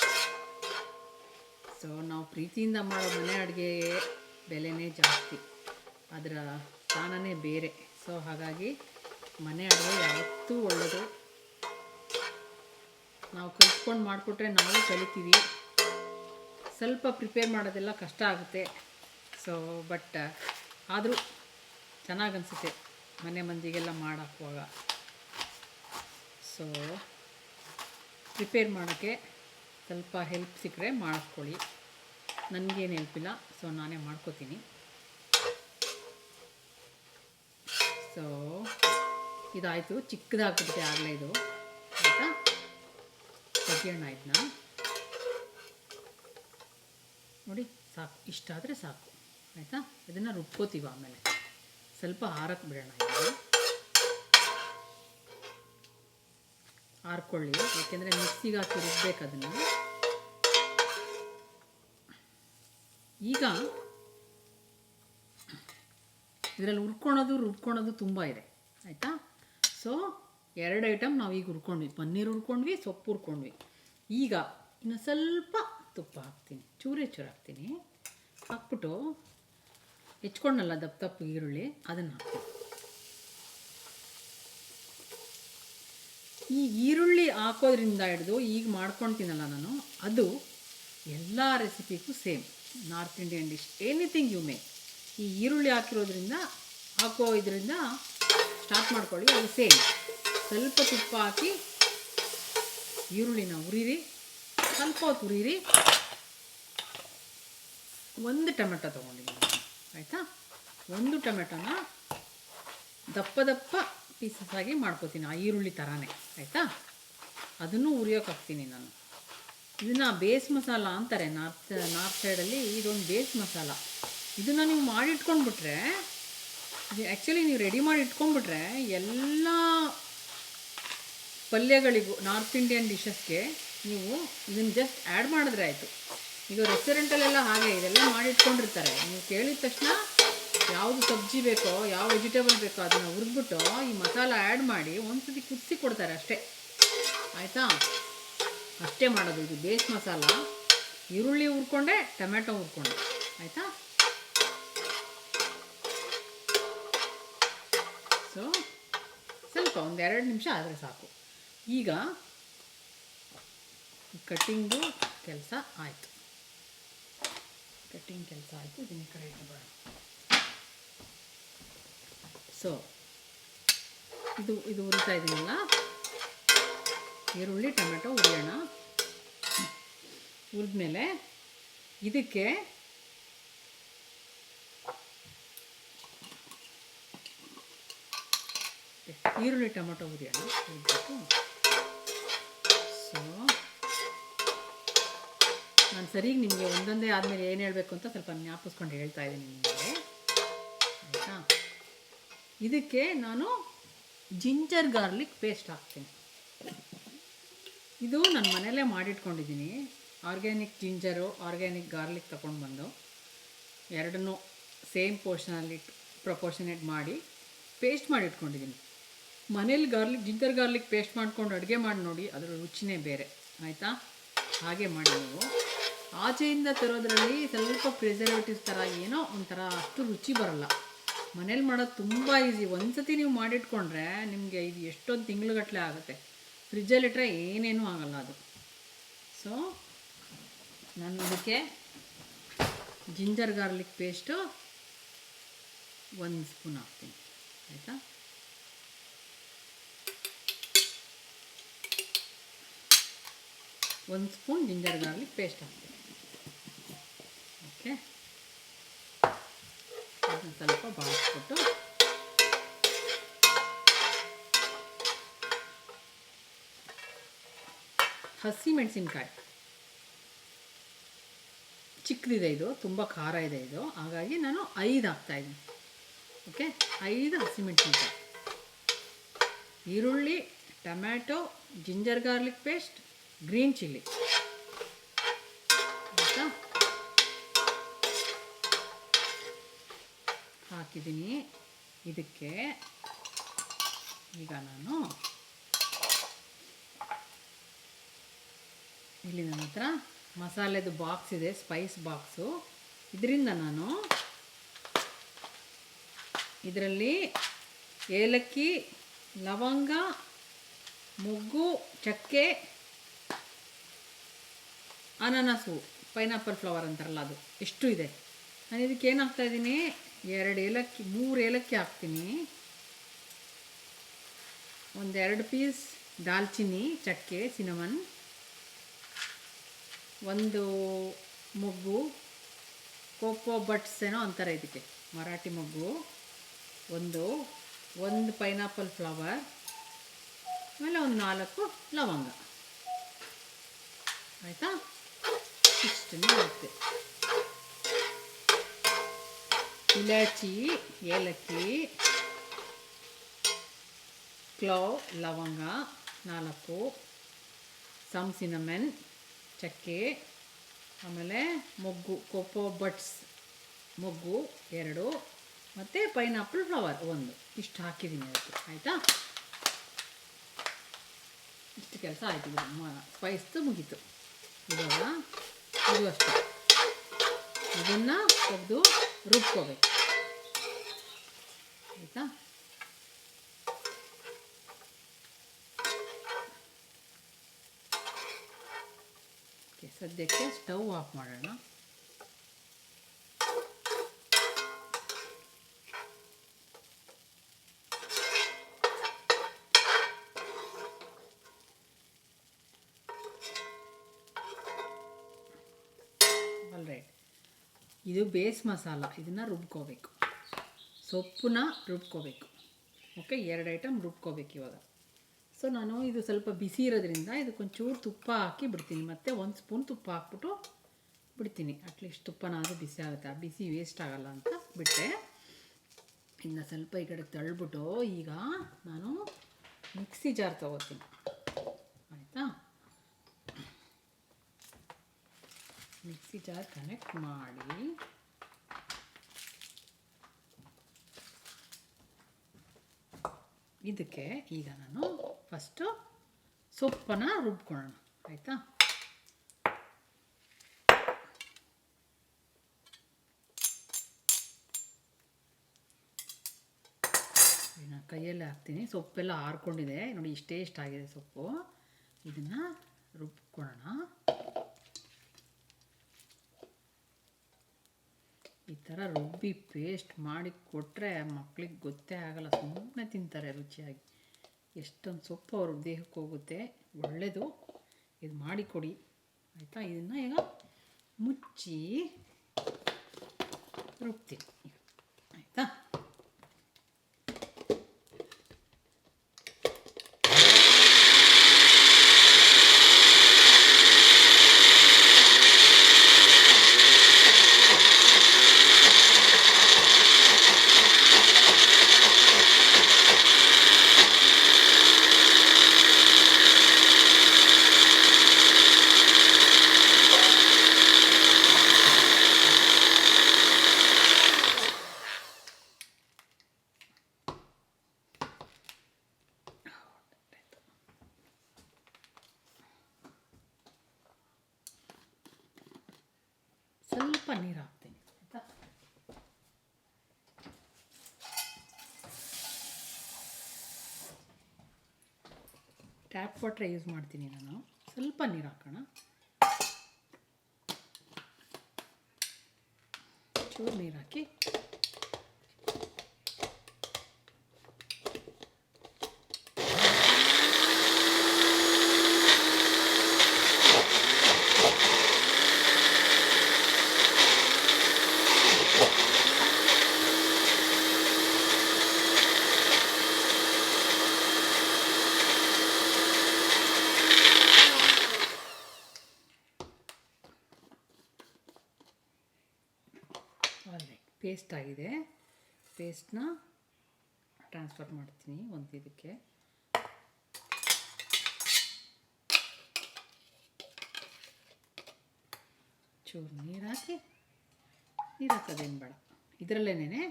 A: ಸೊ ನಾವು ಪ್ರೀತಿಯಿಂದ ಮಾಡೋ ಮನೆ ಅಡುಗೆ ಬೆಲೆನೇ ಜಾಸ್ತಿ, ಅದರ ಸ್ಥಾನನೇ ಬೇರೆ. ಸೊ ಹಾಗಾಗಿ ಮನೆ ಅಡುಗೆ ಯಾವತ್ತೂ ಒಳ್ಳೆಯದು. ನಾವು ಕಲ್ತ್ಕೊಂಡು ಮಾಡಿಕೊಟ್ರೆ ನಾವು ಕಲಿತೀವಿ. ಸ್ವಲ್ಪ ಪ್ರಿಪೇರ್ ಮಾಡೋದೆಲ್ಲ ಕಷ್ಟ ಆಗುತ್ತೆ. ಸೊ ಬಟ್ ಆದರೂ ಚೆನ್ನಾಗಿ ಅನಿಸುತ್ತೆ ಮನೆ ಮಂದಿಗೆಲ್ಲ ಮಾಡಾಕುವಾಗ. ಸೊ ಪ್ರಿಪೇರ್ ಮಾಡೋಕ್ಕೆ ಸ್ವಲ್ಪ ಹೆಲ್ಪ್ ಸಿಕ್ಕರೆ ಮಾಡಿಸ್ಕೊಳ್ಳಿ. ನನಗೇನು ಹೆಲ್ಪಿಲ್ಲ, ಸೊ ನಾನೇ ಮಾಡ್ಕೋತೀನಿ. ಸೊ ಇದಾಯಿತು, ಚಿಕ್ಕದಾಗ್ಬಿಡುತ್ತೆ ಆಗಲೇ ಇದು. ತೆಗಿಯೋಣ ಇದನ್ನ. ನೋಡಿ ಸಾಕು, ಇಷ್ಟಾದರೆ ಸಾಕು ಆಯಿತಾ. ಇದನ್ನು ರುಬ್ಕೋತೀವಿ ಆಮೇಲೆ, ಸ್ವಲ್ಪ ಆರಕ್ಕೆ ಬಿಡೋಣ. ಇದು ಆರ್ಕೊಳ್ಳಿ, ಯಾಕೆಂದರೆ ಮಿಕ್ಸಿಗೆ ಹಾಕಿ ರುಬ್ಬೇಕು ಅದನ್ನು. ಈಗ ಇದರಲ್ಲಿ ರುಬ್ಕೊಳೋದು ತುಂಬ ಇದೆ ಆಯಿತಾ. ಸೊ 2 ಐಟಮ್ ನಾವು ಈಗ ಹುರ್ಕೊಂಡ್ವಿ, ಪನ್ನೀರ್ ಹುರ್ಕೊಂಡ್ವಿ, ಸೊಪ್ಪು ಹುರ್ಕೊಂಡ್ವಿ. ಈಗ ಇನ್ನು ಸ್ವಲ್ಪ ತುಪ್ಪ ಹಾಕ್ತೀನಿ, ಚೂರು ಹಾಕ್ತೀನಿ. ಹಾಕ್ಬಿಟ್ಟು ಹೆಚ್ಕೊಂಡಲ್ಲ ದಪ್ಪ ಈರುಳ್ಳಿ ಅದನ್ನು ಹಾಕ್ತೀನಿ. ಈ ಈರುಳ್ಳಿ ಹಾಕೋದ್ರಿಂದ ಹಿಡಿದು ಈಗ ಮಾಡ್ಕೊಳ್ತೀನಲ್ಲ ನಾನು, ಅದು ಎಲ್ಲ ರೆಸಿಪಿಗೂ same. North Indian dish anything you make, ಈ ಈರುಳ್ಳಿ ಹಾಕಿರೋದ್ರಿಂದ ಇದರಿಂದ ಸ್ಟಾರ್ಟ್ ಮಾಡ್ಕೊಳ್ಳಿ. ಅದು ಸೇಮ್. ಸ್ವಲ್ಪ ತುಪ್ಪ ಹಾಕಿ ಈರುಳ್ಳಿನ ಹುರಿರಿ, ಸ್ವಲ್ಪ ಹೊತ್ತು ಹುರಿರಿ. 1 ಟೊಮೆಟೊ ತೊಗೊಂಡಿದ್ದೀನಿ ಆಯಿತಾ. 1 ಟೊಮೆಟೊನ ದಪ್ಪ ಪೀಸಸ್ ಆಗಿ ಮಾಡ್ಕೋತೀನಿ, ಆ ಈರುಳ್ಳಿ ಥರನೇ ಆಯಿತಾ. ಅದನ್ನು ಹುರಿಯೋಕೆ ಹಾಕ್ತೀನಿ ನಾನು. ಇದನ್ನು ಬೇಸ್ ಮಸಾಲ ಅಂತಾರೆ ನಾರ್ತ್ ಸೈಡಲ್ಲಿ. ಇದೊಂದು ಬೇಸ್ ಮಸಾಲ. ಇದನ್ನು ನೀವು ಮಾಡಿಟ್ಕೊಂಡ್ಬಿಟ್ರೆ, ಆ್ಯಕ್ಚುಲಿ ನೀವು ರೆಡಿ ಮಾಡಿ ಇಟ್ಕೊಂಡ್ಬಿಟ್ರೆ ಎಲ್ಲ ಪಲ್ಯಗಳಿಗೂ, ನಾರ್ತ್ ಇಂಡಿಯನ್ ಡಿಶಸ್ಗೆ ನೀವು ಇದನ್ನು ಜಸ್ಟ್ ಆ್ಯಡ್ ಮಾಡಿದ್ರೆ ಆಯಿತು. ಈಗ ರೆಸ್ಟೋರೆಂಟಲ್ಲೆಲ್ಲ ಹಾಗೆ ಇದೆಲ್ಲ ಮಾಡಿಟ್ಕೊಂಡಿರ್ತಾರೆ. ನೀವು ಕೇಳಿದ ತಕ್ಷಣ ಯಾವುದು ಸಬ್ಜಿ ಬೇಕೋ, ಯಾವ ವೆಜಿಟೇಬಲ್ ಬೇಕೋ ಅದನ್ನು ಹುರಿದ್ಬಿಟ್ಟು ಈ ಮಸಾಲ ಆ್ಯಡ್ ಮಾಡಿ ಒಂದ್ಸತಿ ಕುದಿಸಿ ಕೊಡ್ತಾರೆ ಅಷ್ಟೇ ಆಯಿತಾ. ಅಷ್ಟೇ ಮಾಡೋದು. ಇದು ಬೇಸ್ ಮಸಾಲ. ಈರುಳ್ಳಿ ಹುರ್ಕೊಂಡೆ, ಟೊಮೆಟೊ ಹುರ್ಕೊಂಡೆ ಆಯಿತಾ. ಸೊ ಸ್ವಲ್ಪ 1-2 ನಿಮಿಷ ಆದರೆ ಸಾಕು. ಈಗ ಕಟ್ಟಿಂಗು ಕೆಲಸ ಆಯಿತು. ಇದನ್ನ ಕಡೆ ಇಟ್ಬಿಡೋಣ. ಸೊ ಇದು ಹುರಿತಾ ಇದ್ದೀನಲ್ಲ, ಈರುಳ್ಳಿ ಟೊಮೆಟೊ ಹುರಿಯೋಣ. ಹುರಿದ್ಮೇಲೆ ಇದಕ್ಕೆ ಈರುಳ್ಳಿ ಟೊಮೆಟೊ ಹುರಿಯೋಣ. ಹುರಿದ್ಬಿಟ್ಟು ಸೊ ನಾನು ಸರಿಗೆ ನಿಮಗೆ ಒಂದೊಂದೇ ಆದಮೇಲೆ ಏನು ಹೇಳಬೇಕು ಅಂತ ಸ್ವಲ್ಪ ಜ್ಞಾಪಿಸ್ಕೊಂಡು ಹೇಳ್ತಾ ಇದ್ದೀನಿ ನಿಮಗೆ ಆಯಿತಾ. ಇದಕ್ಕೆ ನಾನು ಜಿಂಜರ್ ಗಾರ್ಲಿಕ್ ಪೇಸ್ಟ್ ಹಾಕ್ತೀನಿ. ಇದು ನಾನು ಮನೆಯಲ್ಲೇ ಮಾಡಿಟ್ಕೊಂಡಿದ್ದೀನಿ. ಆರ್ಗ್ಯಾನಿಕ್ ಜಿಂಜರು, ಆರ್ಗ್ಯಾನಿಕ್ ಗಾರ್ಲಿಕ್ ತಗೊಂಡು ಬಂದು ಎರಡನ್ನೂ ಸೇಮ್ ಪ್ರಪೋರ್ಷನೇಟ್ ಮಾಡಿ ಪೇಸ್ಟ್ ಮಾಡಿ ಇಟ್ಕೊಂಡಿದ್ದೀನಿ. ಮನೇಲಿ ಜಿಂಜರ್ ಗಾರ್ಲಿಕ್ ಪೇಸ್ಟ್ ಮಾಡ್ಕೊಂಡು ಅಡುಗೆ ಮಾಡಿ ನೋಡಿ, ಅದರ ರುಚಿನೇ ಬೇರೆ ಆಯಿತಾ. ಹಾಗೆ ಮಾಡಿ ನೀವು. ಆಚೆಯಿಂದ ತರೋದ್ರಲ್ಲಿ ಸ್ವಲ್ಪ ಪ್ರಿಸರ್ವೇಟಿವ್ಸ್ ಥರ ಏನೋ ಒಂಥರ ಅಷ್ಟು ರುಚಿ ಬರೋಲ್ಲ. ಮನೇಲಿ ಮಾಡೋದು ತುಂಬ ಈಸಿ. ಒಂದು ಸತಿ ನೀವು ಮಾಡಿಟ್ಕೊಂಡ್ರೆ ನಿಮಗೆ ಇದು ಎಷ್ಟೊಂದು ತಿಂಗಳುಗಟ್ಟಲೆ ಆಗುತ್ತೆ. ಫ್ರಿಜ್ಜಲ್ಲಿಟ್ಟರೆ ಏನೇನೂ ಆಗೋಲ್ಲ ಅದು. ಸೊ ನಾನು ಅದಕ್ಕೆ ಜಿಂಜರ್ ಗಾರ್ಲಿಕ್ ಪೇಸ್ಟು 1 ಸ್ಪೂನ್ ಹಾಕ್ತೀನಿ ಆಯಿತಾ. ಒಂದು ಸ್ಪೂನ್ ಜಿಂಜರ್ ಗಾರ್ಲಿಕ್ ಪೇಸ್ಟ್ ಹಾಕ್ತೀನಿ. ಓಕೆ, ಅದನ್ನು ಸ್ವಲ್ಪ ಬಾಳಿಸ್ಬಿಟ್ಟು ಹಸಿ ಮೆಣಸಿನ್ಕಾಯಿ ಚಿಕ್ಕದಿದೆ, ಇದು ತುಂಬ ಖಾರ ಇದೆ ಇದು, ಹಾಗಾಗಿ ನಾನು 5 ಹಾಕ್ತಾಯಿದ್ದೀನಿ. ಓಕೆ, 5 ಹಸಿಮೆಣಸಿನ್ಕಾಯಿ, ಈರುಳ್ಳಿ, tomato, ginger garlic paste, green chilli ಆಯಿತಾ ಹಾಕಿದ್ದೀನಿ. ಇದಕ್ಕೆ ಈಗ ನಾನು ಇಲ್ಲಿ ನನ್ನ ಹತ್ರ ಮಸಾಲೆದು ಬಾಕ್ಸ್ ಇದೆ, ಸ್ಪೈಸ್ ಬಾಕ್ಸು. ಇದರಿಂದ ನಾನು ಇದರಲ್ಲಿ ಏಲಕ್ಕಿ, ಲವಂಗ, ಮೊಗ್ಗು, ಚಕ್ಕೆ, ಅನಾನಸು, ಪೈನಾಪಲ್ ಫ್ಲವರ್ ಅಂತಾರಲ್ಲ ಅದು, ಎಷ್ಟು ಇದೆ. ನಾನು ಇದಕ್ಕೆ ಏನು ಹಾಕ್ತಾಯಿದ್ದೀನಿ, 2 ಏಲಕ್ಕಿ, 3 ಏಲಕ್ಕಿ ಹಾಕ್ತೀನಿ, 1-2 ಪೀಸ್ ದಾಲ್ಚಿನ್ನಿ, ಚಕ್ಕೆ, ಸಿನಮನ್, 1 ಮೊಗ್ಗು, ಕೋಕೋ ಬಟ್ಸ್ ಏನೋ ಅಂತಾರೆ ಇದಕ್ಕೆ, ಮರಾಠಿ ಮೊಗ್ಗು, ಒಂದು ಪೈನಾಪಲ್ ಫ್ಲವರ್, ಆಮೇಲೆ 4 ಲವಂಗ ಆಯಿತಾ. ಇಷ್ಟನ್ನು ಹಾಕ್ತೆ. ಇಲಾಚಿ, ಏಲಕ್ಕಿ, ಕ್ಲೋವ್, ಲವಂಗ 4, ಸಮ್ ಸಿನಮನ್, ಚಕ್ಕೆ, ಆಮೇಲೆ ಮೊಗ್ಗು, ಕೋಕೋ ಬಡ್ಸ್ ಮೊಗ್ಗು 2, ಮತ್ತು ಪೈನಾಪಲ್ ಫ್ಲವರ್ 1 ಇಷ್ಟು ಹಾಕಿದ್ದೀನಿ ಅದಕ್ಕೆ. ಆಯಿತಾ, ಇಷ್ಟು ಕೆಲಸ ಆಯಿತು. ಸ್ಪೈಸ್ದು ಮುಗೀತು. ಇವಾಗ ಇದು ಅಷ್ಟೇ, ಇದನ್ನು ತೆಗೆದು ರುಬ್ಕೋಬೇಕು. ಆಯಿತಾ, ಸದ್ಯಕ್ಕೆ ಸ್ಟವ್ ಆಫ್ ಮಾಡೋಣ. ಆಲ್ರೈಟ್, ಇದು ಬೇಸ್ ಮಸಾಲ, ಇದನ್ನು ರುಬ್ಕೋಬೇಕು. ಸೊಪ್ಪನ್ನ ರುಬ್ಕೋಬೇಕು. ಓಕೆ, 2 ಐಟಮ್ ರುಬ್ಕೋಬೇಕು ಇವಾಗ. ಸೊ ನಾನು ಇದು ಸ್ವಲ್ಪ ಬಿಸಿ ಇರೋದ್ರಿಂದ ಇದಕ್ಕೊಂಚೂರು ತುಪ್ಪ ಹಾಕಿ ಬಿಡ್ತೀನಿ. ಮತ್ತು 1 ಸ್ಪೂನ್ ತುಪ್ಪ ಹಾಕ್ಬಿಟ್ಟು ಬಿಡ್ತೀನಿ. ಅಟ್ಲೀಸ್ಟ್ ತುಪ್ಪನಾದರೂ ಬಿಸಿ ಆಗುತ್ತೆ, ಆ ಬಿಸಿ ವೇಸ್ಟ್ ಆಗೋಲ್ಲ ಅಂತ ಬಿಟ್ಟೆ. ಇನ್ನು ಸ್ವಲ್ಪ ಈ ಕಡೆ ತಳ್ಳಿಬಿಟ್ಟು ಈಗ ನಾನು ಮಿಕ್ಸಿ ಜಾರ್ ತೊಗೋತೀನಿ. ಆಯಿತಾ, ಮಿಕ್ಸಿ ಜಾರ್ ಕನೆಕ್ಟ್ ಮಾಡಿ ಇದಕ್ಕೆ ಈಗ ನಾನು ಫಸ್ಟು ಸೊಪ್ಪನ್ನು ರುಬ್ಕೊಳ್ಳೋಣ. ಆಯಿತಾ, ನಾನು ಕೈಯಲ್ಲೇ ಹಾಕ್ತೀನಿ. ಸೊಪ್ಪೆಲ್ಲ ಆರ್ಕೊಂಡಿದೆ ನೋಡಿ, ಇಷ್ಟೇ ಆಗಿದೆ ಸೊಪ್ಪು. ಇದನ್ನು ರುಬ್ಕೊಳ್ಳೋಣ. ಈ ಥರ ರುಬ್ಬಿ ಪೇಸ್ಟ್ ಮಾಡಿ ಕೊಟ್ಟರೆ ಮಕ್ಳಿಗೆ ಗೊತ್ತೇ ಆಗಲ್ಲ, ಸುಮ್ಮನೆ ತಿಂತಾರೆ ರುಚಿಯಾಗಿ. ಎಷ್ಟೊಂದು ಸೊಪ್ಪು ಅವ್ರ ದೇಹಕ್ಕೆ ಹೋಗುತ್ತೆ, ಒಳ್ಳೆಯದು. ಇದು ಮಾಡಿಕೊಡಿ. ಆಯಿತಾ, ಇದನ್ನು ಈಗ ಮುಚ್ಚಿ ರುಬ್ತೀನಿ. ಆಯಿತಾ, ಸ್ವಲ್ಪ ನೀರು ಹಾಕ್ತೀನಿ. ಆಯಿತಾ, ಟ್ಯಾಪ್ ವಾಟ್ರ್ ಯೂಸ್ ಮಾಡ್ತೀನಿ ನಾನು. ಸ್ವಲ್ಪ ನೀರು ಹಾಕೋಣ, ಚೂರು ನೀರು ಹಾಕಿ ಪೇಸ್ಟ್ ಆಗಿದೆ. ಪೇಸ್ಟ್ನ ಟ್ರಾನ್ಸ್ಫರ್ ಮಾಡ್ತೀನಿ ಒಂದು ಇದಕ್ಕೆ. ಚೂರು ನೀರು ಹಾಕಿ, ನೀರು ಹಾಕೋದೇನು ಬೇಡ, ಇದರಲ್ಲೇನೆ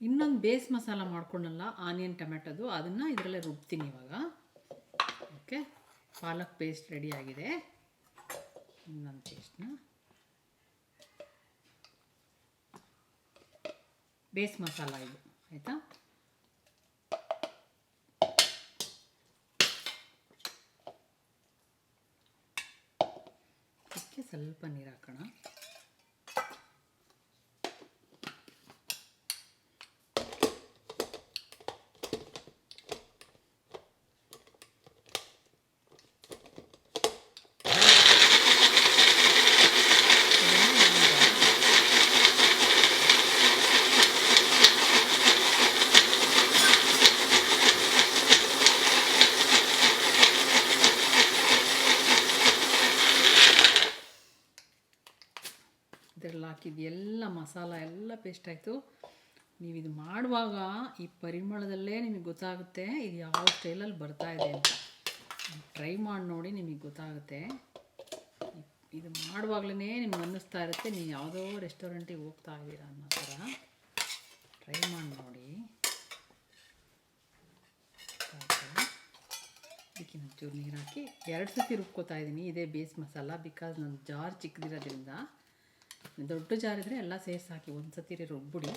A: ಇನ್ನೊಂದು ಬೇಸ್ ಮಸಾಲ ಮಾಡ್ಕೊಂಡಲ್ಲ, ಆನಿಯನ್ ಟೊಮೆಟೊದು, ಅದನ್ನು ಇದರಲ್ಲೇ ರುಬ್ತೀನಿ ಇವಾಗ. ಓಕೆ, ಪಾಲಕ್ ಪೇಸ್ಟ್ ರೆಡಿ ಆಗಿದೆ. ಇನ್ನೊಂದು ಪೇಸ್ಟ್ನ ಬೇಸ್ ಮಸಾಲ ಇದು. ಆಯಿತಾ, ಇದಕ್ಕೆ ಸ್ವಲ್ಪ ನೀರು ಹಾಕೋಣ. ಹಾಕಿದ್ದು ಎಲ್ಲ ಮಸಾಲ ಎಲ್ಲ ಪೇಸ್ಟ್ ಆಯಿತು. ನೀವು ಇದು ಮಾಡುವಾಗ ಈ ಪರಿಮಳದಲ್ಲೇ ನಿಮಗೆ ಗೊತ್ತಾಗುತ್ತೆ ಇದು ಯಾವ ಸ್ಟೈಲಲ್ಲಿ ಬರ್ತಾ ಇದೆ ಅಂತ. ಟ್ರೈ ಮಾಡಿ ನೋಡಿ, ನಿಮಗೆ ಗೊತ್ತಾಗುತ್ತೆ. ಇದು ಮಾಡುವಾಗಲೇ ನಿಮ್ಗೆ ಅನ್ನಿಸ್ತಾ ಇರುತ್ತೆ ನೀವು ಯಾವುದೋ ರೆಸ್ಟೋರೆಂಟಿಗೆ ಹೋಗ್ತಾ ಇದ್ದೀರಾ ಅನ್ನೋ ಥರ. ಟ್ರೈ ಮಾಡಿ ನೋಡಿ. ಇದಕ್ಕೆ ಒಂಚೂರು ನೀರು ಹಾಕಿ 2 ಸತಿ ರುಬ್ಕೋತಾ ಇದ್ದೀನಿ. ಇದೇ ಬೇಸ್ ಮಸಾಲ, ಬಿಕಾಸ್ ನನ್ನ ಜಾರ್ ಚಿಕ್ಕದಿರೋದ್ರಿಂದ. ದೊಡ್ಡ ಜಾರ್ ಇದ್ದರೆ ಎಲ್ಲ ಸೇರಿಸಿ ಹಾಕಿ ಒಂದು ಸತಿ ರುಬ್ಬಿಡಿ.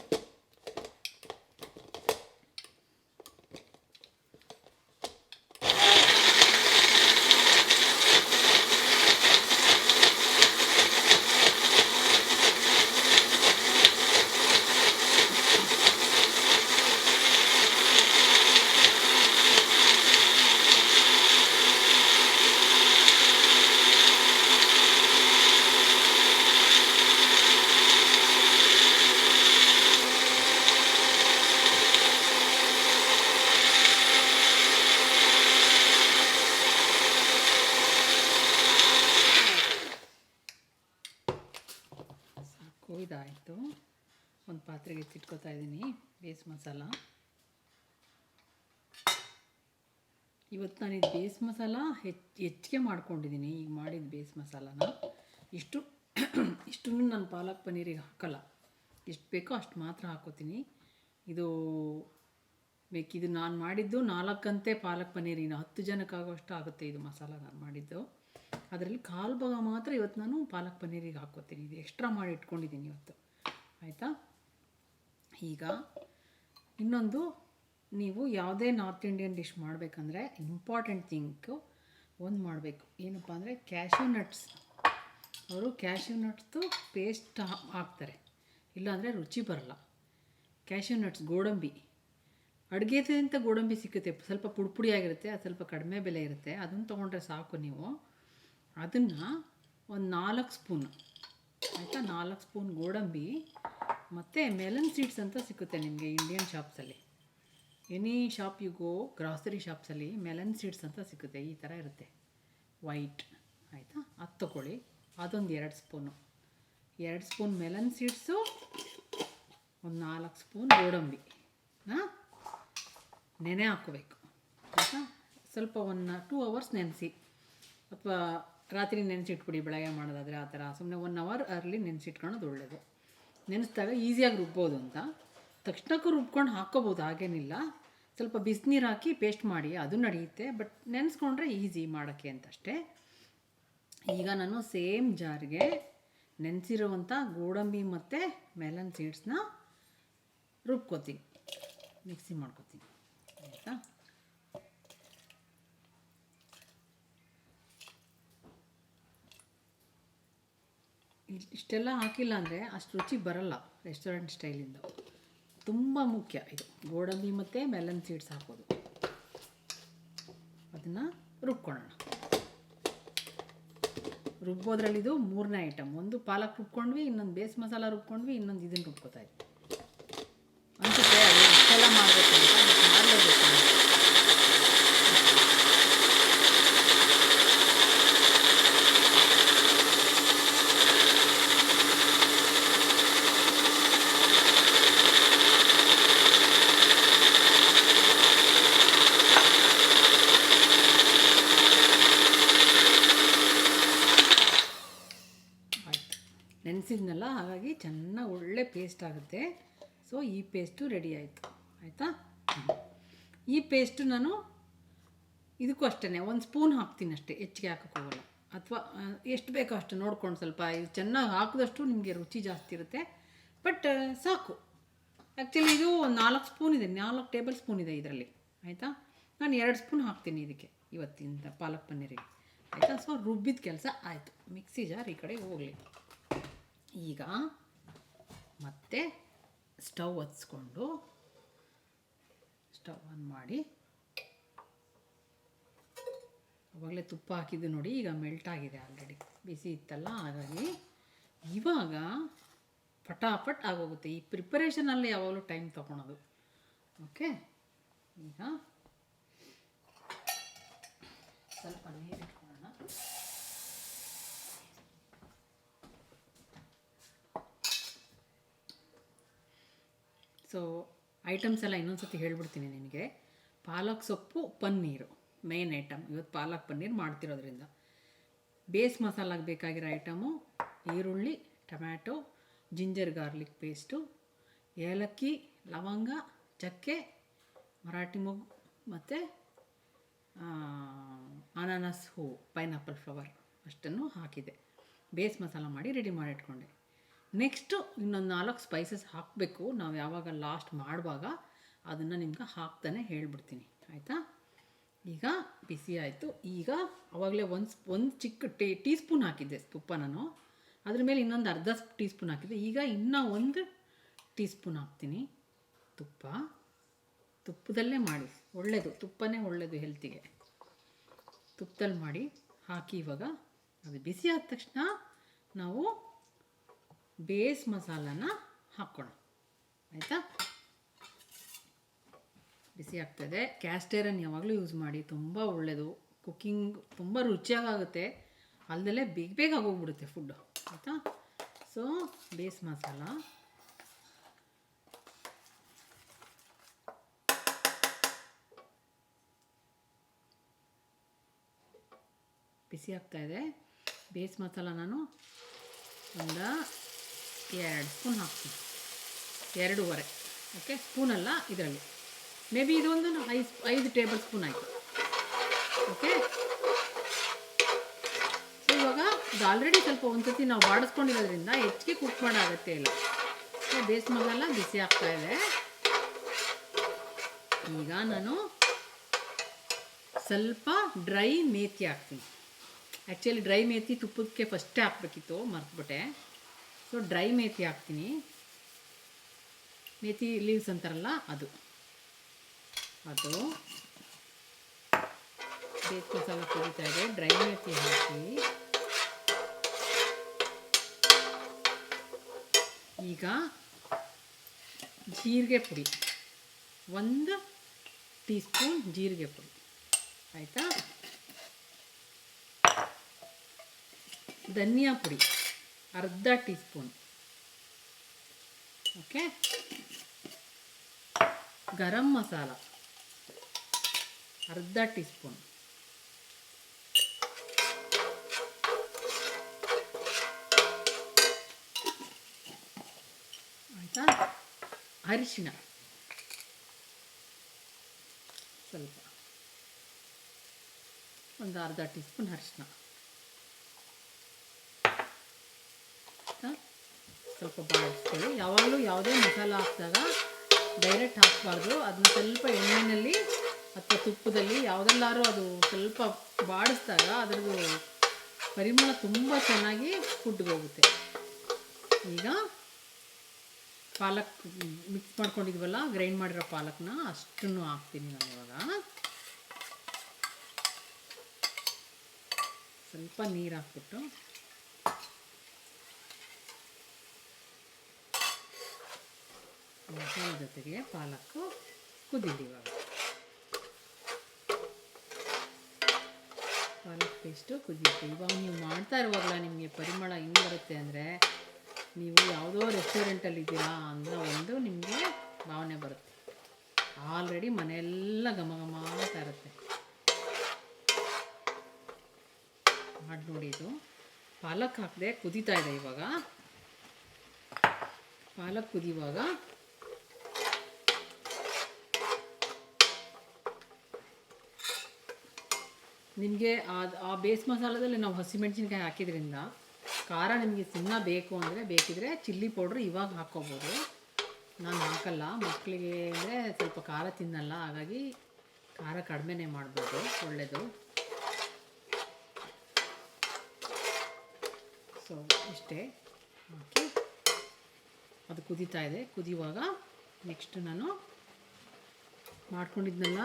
A: ಇದಾಯಿತು. ಒಂದು ಪಾತ್ರೆಗೆ ಎತ್ತಿಟ್ಕೊತಾ ಇದ್ದೀನಿ ಬೇಸ್ ಮಸಾಲ. ಇವತ್ತು ನಾನು ಇದು ಬೇಸ್ ಮಸಾಲ ಹೆಚ್ಚಿಗೆ ಮಾಡ್ಕೊಂಡಿದ್ದೀನಿ. ಈಗ ಮಾಡಿದ ಬೇಸ್ ಮಸಾಲಾನ ಇಷ್ಟನ್ನು ನಾನು ಪಾಲಕ್ ಪನ್ನೀರಿಗೆ ಹಾಕಲ್ಲ. ಎಷ್ಟು ಬೇಕೋ ಅಷ್ಟು ಮಾತ್ರ ಹಾಕೋತೀನಿ. ಇದು ನಾನು ಮಾಡಿದ್ದು 4 ಗಂಟೆ ಪಾಲಕ್ ಪನ್ನೀರಿನ 10 ಜನಕ್ಕಾಗೋಷ್ಟು ಆಗುತ್ತೆ ಇದು ಮಸಾಲ ನಾನು ಮಾಡಿದ್ದು. ಅದರಲ್ಲಿ 1/4 ಭಾಗ ಮಾತ್ರ ಇವತ್ತು ನಾನು ಪಾಲಕ್ ಪನ್ನೀರಿಗೆ ಹಾಕ್ಕೋತೀನಿ. ಇದು ಎಕ್ಸ್ಟ್ರಾ ಮಾಡಿ ಇಟ್ಕೊಂಡಿದ್ದೀನಿ ಇವತ್ತು, ಆಯಿತಾ. ಈಗ ಇನ್ನೊಂದು, ನೀವು ಯಾವುದೇ ನಾರ್ತ್ ಇಂಡಿಯನ್ ಡಿಶ್ ಮಾಡಬೇಕಂದ್ರೆ ಇಂಪಾರ್ಟೆಂಟ್ ಥಿಂಗು ಒಂದು ಮಾಡಬೇಕು. ಏನಪ್ಪ ಅಂದರೆ ಕ್ಯಾಶ್ಯೂ ನಟ್ಸ್. ಅವರು ಕ್ಯಾಶ್ಯೂ ನಟ್ಸ್ದು ಪೇಸ್ಟ್ ಹಾಕ್ತಾರೆ, ಇಲ್ಲಾಂದರೆ ರುಚಿ ಬರಲ್ಲ. ಕ್ಯಾಶ್ಯೂ ನಟ್ಸ್, ಗೋಡಂಬಿ, ಅಡುಗೆದೆ ಅಂತ ಗೋಡಂಬಿ ಸಿಗುತ್ತೆ, ಸ್ವಲ್ಪ ಪುಡಿಯಾಗಿರುತ್ತೆ, ಅದು ಸ್ವಲ್ಪ ಕಡಿಮೆ ಬೆಲೆ ಇರುತ್ತೆ. ಅದನ್ನು ತೊಗೊಂಡ್ರೆ ಸಾಕು. ನೀವು ಅದನ್ನು ಒಂದು 4 ಸ್ಪೂನ್, ಆಯಿತಾ, 4 ಸ್ಪೂನ್ ಗೋಡಂಬಿ ಮತ್ತು ಮೆಲನ್ ಸೀಡ್ಸ್ ಅಂತ ಸಿಗುತ್ತೆ ನಿಮಗೆ ಇಂಡಿಯನ್ ಶಾಪ್ಸಲ್ಲಿ. Any shop you go, grocery ಶಾಪ್ಸಲ್ಲಿ ಮೆಲನ್ ಸೀಡ್ಸ್ ಅಂತ ಸಿಗುತ್ತೆ. ಈ ಥರ ಇರುತ್ತೆ ವೈಟ್, ಆಯಿತಾ. ಅದು ತೊಗೊಳ್ಳಿ. ಅದೊಂದು 2 ಸ್ಪೂನು, 2 ಸ್ಪೂನ್ ಮೆಲನ್ ಸೀಡ್ಸು, ಒಂದು 4 ಸ್ಪೂನ್ ಗೋಡಂಬಿ ನೆನೆ ಹಾಕ್ಕೋಬೇಕು, ಆಯಿತಾ. ಸ್ವಲ್ಪ 1-2 ಅವರ್ಸ್ ನೆನೆಸಿ, ಅಥವಾ ರಾತ್ರಿ ನೆನೆಸಿಟ್ಬಿಡಿ ಬೆಳಗ್ಗೆ ಮಾಡೋದಾದರೆ. ಆ ಥರ ಸುಮ್ಮನೆ 1 ಅವರ್ ಅರ್ಲಿ ನೆನೆಸಿಟ್ಕೊಳ್ಳೋದು ಒಳ್ಳೆಯದು. ನೆನೆಸಿದಾಗ ಈಸಿಯಾಗಿ ರುಬ್ಬೋದು ಅಂತ. ತಕ್ಷಣಕ್ಕೂ ರುಬ್ಕೊಂಡು ಹಾಕ್ಕೋಬೋದು, ಹಾಗೇನಿಲ್ಲ. ಸ್ವಲ್ಪ ಬಿಸಿನೀರು ಹಾಕಿ ಪೇಸ್ಟ್ ಮಾಡಿ, ಅದು ನಡೆಯುತ್ತೆ. ಬಟ್ ನೆನೆಸ್ಕೊಂಡ್ರೆ ಈಸಿ ಮಾಡೋಕ್ಕೆ ಅಂತಷ್ಟೇ. ಈಗ ನಾನು ಸೇಮ್ ಜಾರ್ಗೆ ನೆನೆಸಿರುವಂಥ ಗೋಡಂಬಿ ಮತ್ತು ಮೆಲನ್ ಸೀಡ್ಸ್ನ ರುಬ್ಕೋತೀನಿ, ಮಿಕ್ಸಿ ಮಾಡ್ಕೋತೀನಿ, ಆಯಿತಾ. ಇಷ್ಟೆಲ್ಲ ಹಾಕಿಲ್ಲ ಅಂದರೆ ಅಷ್ಟು ರುಚಿ ಬರಲ್ಲ ರೆಸ್ಟೋರೆಂಟ್ ಸ್ಟೈಲಿಂದ. ತುಂಬ ಮುಖ್ಯ ಇದು ಗೋಡಂಬಿ ಮತ್ತು ಮೆಲನ್ ಸೀಡ್ಸ್ ಹಾಕೋದು. ಅದನ್ನು ರುಬ್ಕೊಳ್ಳೋಣ. ರುಬ್ಬೋದ್ರಲ್ಲಿದು 3ನೇ ಐಟಮ್. ಒಂದು ಪಾಲಕ್ ರುಬ್ಕೊಂಡ್ವಿ, ಇನ್ನೊಂದು ಬೇಸ್ ಮಸಾಲ ರುಬ್ಕೊಂಡ್ವಿ, ಇನ್ನೊಂದು ಇದನ್ನು ರುಬ್ಕೋತಾ ಇದ್ವಿ. ಅನಿಸುತ್ತೆ ಅದು ಇಷ್ಟೆಲ್ಲ ಮಾಡಬೇಕು ಅಂತ, ಮಾಡಲೇಬೇಕು. ನೆನೆಸಿದ್ನಲ್ಲ, ಹಾಗಾಗಿ ಚೆನ್ನಾಗಿ ಒಳ್ಳೆ ಪೇಸ್ಟ್ ಆಗುತ್ತೆ. ಸೊ ಈ ಪೇಸ್ಟು ರೆಡಿ ಆಯಿತು, ಆಯಿತಾ. ಈ ಪೇಸ್ಟು ನಾನು ಇದಕ್ಕೂ ಅಷ್ಟೇ 1 ಸ್ಪೂನ್ ಹಾಕ್ತೀನಿ ಅಷ್ಟೇ, ಹೆಚ್ಚಿಗೆ ಹಾಕೋಕ್ಕೋಗಲ್ಲ. ಅಥವಾ ಎಷ್ಟು ಬೇಕೋ ಅಷ್ಟು ನೋಡ್ಕೊಂಡು, ಸ್ವಲ್ಪ ಇದು ಚೆನ್ನಾಗಿ ಹಾಕಿದಷ್ಟು ನಿಮಗೆ ರುಚಿ ಜಾಸ್ತಿ ಇರುತ್ತೆ. ಬಟ್ ಸಾಕು. ಆ್ಯಕ್ಚುಲಿ ಇದು 4 ಸ್ಪೂನ್ ಇದೆ, 4 ಟೇಬಲ್ ಸ್ಪೂನ್ ಇದೆ ಇದರಲ್ಲಿ, ಆಯಿತಾ. ನಾನು 2 ಸ್ಪೂನ್ ಹಾಕ್ತೀನಿ ಇದಕ್ಕೆ ಇವತ್ತಿಂದ ಪಾಲಕ್ ಪನ್ನೀರಿಗೆ, ಆಯಿತಾ. ಸೊ ರುಬ್ಬಿದ ಕೆಲಸ ಆಯಿತು. ಮಿಕ್ಸಿ ಜಾರ್ ಈ ಕಡೆ ಹೋಗಲಿ. ಈಗ ಮತ್ತೆ ಸ್ಟವ್ ಹಚ್ಕೊಂಡು ಸ್ಟವ್ ಆನ್ ಮಾಡಿ, ಆವಾಗಲೇ ತುಪ್ಪ ಹಾಕಿದ್ದು ನೋಡಿ, ಈಗ ಮೆಲ್ಟ್ ಆಗಿದೆ ಆಲ್ರೆಡಿ, ಬಿಸಿ ಇತ್ತಲ್ಲ. ಹಾಗಾಗಿ ಇವಾಗ ಫಟಾಫಟ್ ಆಗೋಗುತ್ತೆ. ಈ ಪ್ರಿಪರೇಷನಲ್ಲಿ ಯಾವಾಗಲೂ ಟೈಮ್ ತೊಗೊಳೋದು. ಓಕೆ, ಈಗ ಸ್ವಲ್ಪ ನೀರು ಇಟ್ಕೊಳ್ಳೋಣ. ಸೊ ಐಟಮ್ಸ್ ಎಲ್ಲ ಇನ್ನೊಂದು ಸತಿ ಹೇಳ್ಬಿಡ್ತೀನಿ ನಿಮಗೆ. ಪಾಲಕ್ ಸೊಪ್ಪು, ಪನ್ನೀರು ಮೇನ್ ಐಟಮ್. ಇವತ್ತು ಪಾಲಕ್ ಪನ್ನೀರ್ ಮಾಡ್ತಿರೋದ್ರಿಂದ ಬೇಸ್ ಮಸಾಲಾಗೆ ಬೇಕಾಗಿರೋ ಐಟಮು ಈರುಳ್ಳಿ, ಟೊಮ್ಯಾಟೊ, ಜಿಂಜರ್ ಗಾರ್ಲಿಕ್ ಪೇಸ್ಟು, ಏಲಕ್ಕಿ, ಲವಂಗ, ಚಕ್ಕೆ, ಮರಾಠಿ ಮೊಗ್ಗು ಮತ್ತು ಅನಾನಸ್ ಹೂವು, ಪೈನಾಪಲ್ ಫ್ಲವರ್ ಅಷ್ಟನ್ನು ಹಾಕಿದೆ. ಬೇಸ್ ಮಸಾಲ ಮಾಡಿ ರೆಡಿ ಮಾಡಿ ಇಟ್ಕೊಂಡೆ. ನೆಕ್ಸ್ಟು ಇನ್ನೊಂದು 4 ಸ್ಪೈಸಸ್ ಹಾಕಬೇಕು. ನಾವು ಯಾವಾಗ ಲಾಸ್ಟ್ ಮಾಡುವಾಗ ಅದನ್ನು ನಿಮ್ಗೆ ಹಾಕ್ತಾನೆ ಹೇಳ್ಬಿಡ್ತೀನಿ, ಆಯಿತಾ? ಈಗ ಬಿಸಿ ಆಯಿತು. ಈಗ ಆವಾಗಲೇ ಒಂದು ಚಿಕ್ಕ ಟೀ ಸ್ಪೂನ್ ಹಾಕಿದ್ದೆ ತುಪ್ಪ ನಾನು. ಅದ್ರ ಮೇಲೆ ಇನ್ನೊಂದು ಅರ್ಧ ಟೀ ಸ್ಪೂನ್ ಹಾಕಿದ್ದೆ. ಈಗ ಇನ್ನೂ 1 ಟೀ ಸ್ಪೂನ್ ಹಾಕ್ತೀನಿ ತುಪ್ಪ. ತುಪ್ಪದಲ್ಲೇ ಮಾಡಿ, ಒಳ್ಳೆಯದು, ತುಪ್ಪನೇ ಒಳ್ಳೆಯದು ಹೆಲ್ತಿಗೆ. ತುಪ್ಪದಲ್ಲಿ ಮಾಡಿ ಹಾಕಿ ಇವಾಗ ಅದು ಬಿಸಿ ಆದ ತಕ್ಷಣ ನಾವು ಬೇಸ್ ಮಸಾಲಾನ ಹಾಕ್ಕೋಣ, ಆಯಿತಾ? ಬಿಸಿ ಆಗ್ತದೆ. ಕ್ಯಾಸ್ಟೇರನ್ನು ಯಾವಾಗಲೂ ಯೂಸ್ ಮಾಡಿ, ತುಂಬ ಒಳ್ಳೆಯದು. ಕುಕ್ಕಿಂಗ್ ತುಂಬ ರುಚಿಯಾಗುತ್ತೆ, ಅಲ್ಲದಲ್ಲೇ ಬೇಗ ಬೇಗ ಆಗೋಗ್ಬಿಡುತ್ತೆ ಫುಡ್ಡು, ಆಯಿತಾ? ಸೊ ಬೇಸ್ ಮಸಾಲ ಬಿಸಿ ಆಗ್ತಾಯಿದೆ. ಬೇಸ್ ಮಸಾಲ ನಾನು ಒಂದು 2 ಸ್ಪೂನ್ ಹಾಕ್ತೀನಿ, 2.5. ಓಕೆ, ಸ್ಪೂನಲ್ಲ ಇದರಲ್ಲಿ. ಮೇ ಬಿ ಇದೊಂದು 5 ಟೇಬಲ್ ಸ್ಪೂನ್ ಆಯಿತು. ಓಕೆ, ಸೊ ಇವಾಗ ಇದು ಆಲ್ರೆಡಿ ಸ್ವಲ್ಪ ಒಂದು ಸತಿ ನಾವು ಬಾಡಿಸ್ಕೊಂಡಿರೋದ್ರಿಂದ ಹೆಚ್ಚಿಗೆ ಕುಕ್ ಮಾಡೋ ಅಗತ್ಯ ಇಲ್ಲ. ಸೊ ಬೇಸ್ ಮಸಾಲ ಬಿಸಿ ಆಗ್ತಾಯಿದೆ. ಈಗ ನಾನು ಸ್ವಲ್ಪ ಡ್ರೈ ಮೇಥಿ ಹಾಕ್ತೀನಿ. ಆ್ಯಕ್ಚುಲಿ ಡ್ರೈ ಮೇಥಿ ತುಪ್ಪಕ್ಕೆ ಫಸ್ಟೇ ಹಾಕಬೇಕಿತ್ತು, ಮರ್ತುಬಿಟ್ಟೆ. ಸೊ ಡ್ರೈ ಮೇಥಿ ಹಾಕ್ತೀನಿ. ಮೇಥಿ ಲೀವ್ಸ್ ಅಂತಾರಲ್ಲ ಅದು ಬೇಸ್ ಮಸಾಲ ಕುದೀತಾ ಇದೆ. ಡ್ರೈ ಮೇಥಿ ಹಾಕಿ ಈಗ ಜೀರಿಗೆ ಪುಡಿ, 1 ಟೀ ಸ್ಪೂನ್ ಜೀರಿಗೆ ಪುಡಿ, ಆಯಿತಾ? ಧನಿಯಾ ಪುಡಿ ಅರ್ಧ tea spoon. Okay, garam masala ಅರ್ಧ ಟೀ ಸ್ಪೂನ್, ಆಯಿತಾ? ಅರಿಶಿಣ ಸ್ವಲ್ಪ, ಒಂದು ಅರ್ಧ ಟೀ ಸ್ಪೂನ್ ಅರಿಶಿಣ. ಸ್ವಲ್ಪ ಬಾಡಿಸ್ಕೊಳ್ಳಿ. ಯಾವಾಗಲೂ ಯಾವುದೇ ಮಸಾಲ ಹಾಕಿದಾಗ ಡೈರೆಕ್ಟ್ ಹಾಕಬಾರ್ದು. ಅದನ್ನ ಸ್ವಲ್ಪ ಎಣ್ಣೆಯಲ್ಲಿ ಅಥವಾ ತುಪ್ಪದಲ್ಲಿ ಯಾವುದೆಲ್ಲಾರು ಅದು ಸ್ವಲ್ಪ ಬಾಡಿಸಿದಾಗ ಅದರದ್ದು ಪರಿಮಳ ತುಂಬ ಚೆನ್ನಾಗಿ ಫುಡ್ಗೆ ಹೋಗುತ್ತೆ. ಈಗ ಪಾಲಕ್ ಮಿಕ್ಸ್ ಮಾಡ್ಕೊಂಡಿದ್ವಲ್ಲ, ಗ್ರೈಂಡ್ ಮಾಡಿರೋ ಪಾಲಕ್ನ ಅಷ್ಟನ್ನು ಹಾಕ್ತೀನಿ ನಾನು. ಇವಾಗ ಸ್ವಲ್ಪ ನೀರು ಹಾಕ್ಬಿಟ್ಟು ಮಸಾಲೆ ಜೊತೆಗೆ ಪಾಲಕ್ಕು ಕುದೀಲಿ. ಇವಾಗ ಪಾಲಕ್ ಪೇಸ್ಟು ಕುದೀತು. ಇವಾಗ ನೀವು ಮಾಡ್ತಾ ಇರುವಾಗಲ ನಿಮಗೆ ಪರಿಮಳ ಹೆಂಗೆ ಬರುತ್ತೆ ಅಂದರೆ, ನೀವು ಯಾವುದೋ ರೆಸ್ಟೋರೆಂಟಲ್ಲಿ ಇದ್ದೀರಾ ಅನ್ನೋ ಒಂದು ನಿಮಗೆ ಭಾವನೆ ಬರುತ್ತೆ. ಆಲ್ರೆಡಿ ಮನೆಯೆಲ್ಲ ಘಮ ಘಮ ಅಂತ ಇರುತ್ತೆ. ಮಾಡಿ ನೋಡಿ, ಇದು ಪಾಲಕ್ ಹಾಕಿದೆ, ಕುದೀತಾ ಇದೆ. ಇವಾಗ ಪಾಲಕ್ ಕುದಿಯುವಾಗ ನಿಮಗೆ ಆ ಬೇಸ್ ಮಸಾಲದಲ್ಲಿ ನಾವು ಹಸಿಮೆಣಸಿನ್ಕಾಯಿ ಹಾಕಿದ್ರಿಂದ ಖಾರ ನಿಮಗೆ ಸಿನ್ನ ಬೇಕು ಅಂದರೆ, ಬೇಕಿದ್ರೆ ಚಿಲ್ಲಿ ಪೌಡ್ರ್ ಇವಾಗ ಹಾಕ್ಕೋಬೋದು. ನಾನು ಹಾಕಲ್ಲ, ಮಕ್ಕಳಿಗೆ ಅಂದರೆ ಸ್ವಲ್ಪ ಖಾರ ತಿನ್ನಲ್ಲ, ಹಾಗಾಗಿ ಖಾರ ಕಡಿಮೆನೇ ಮಾಡ್ಬೋದು, ಒಳ್ಳೆಯದು. ಸೊ ಇಷ್ಟೇ ಹಾಕಿ ಅದು ಕುದೀತಾ ಇದೆ. ಕುದಿಯುವಾಗ ನೆಕ್ಸ್ಟ್ ನಾನು ಮಾಡ್ಕೊಂಡಿದ್ನಲ್ಲ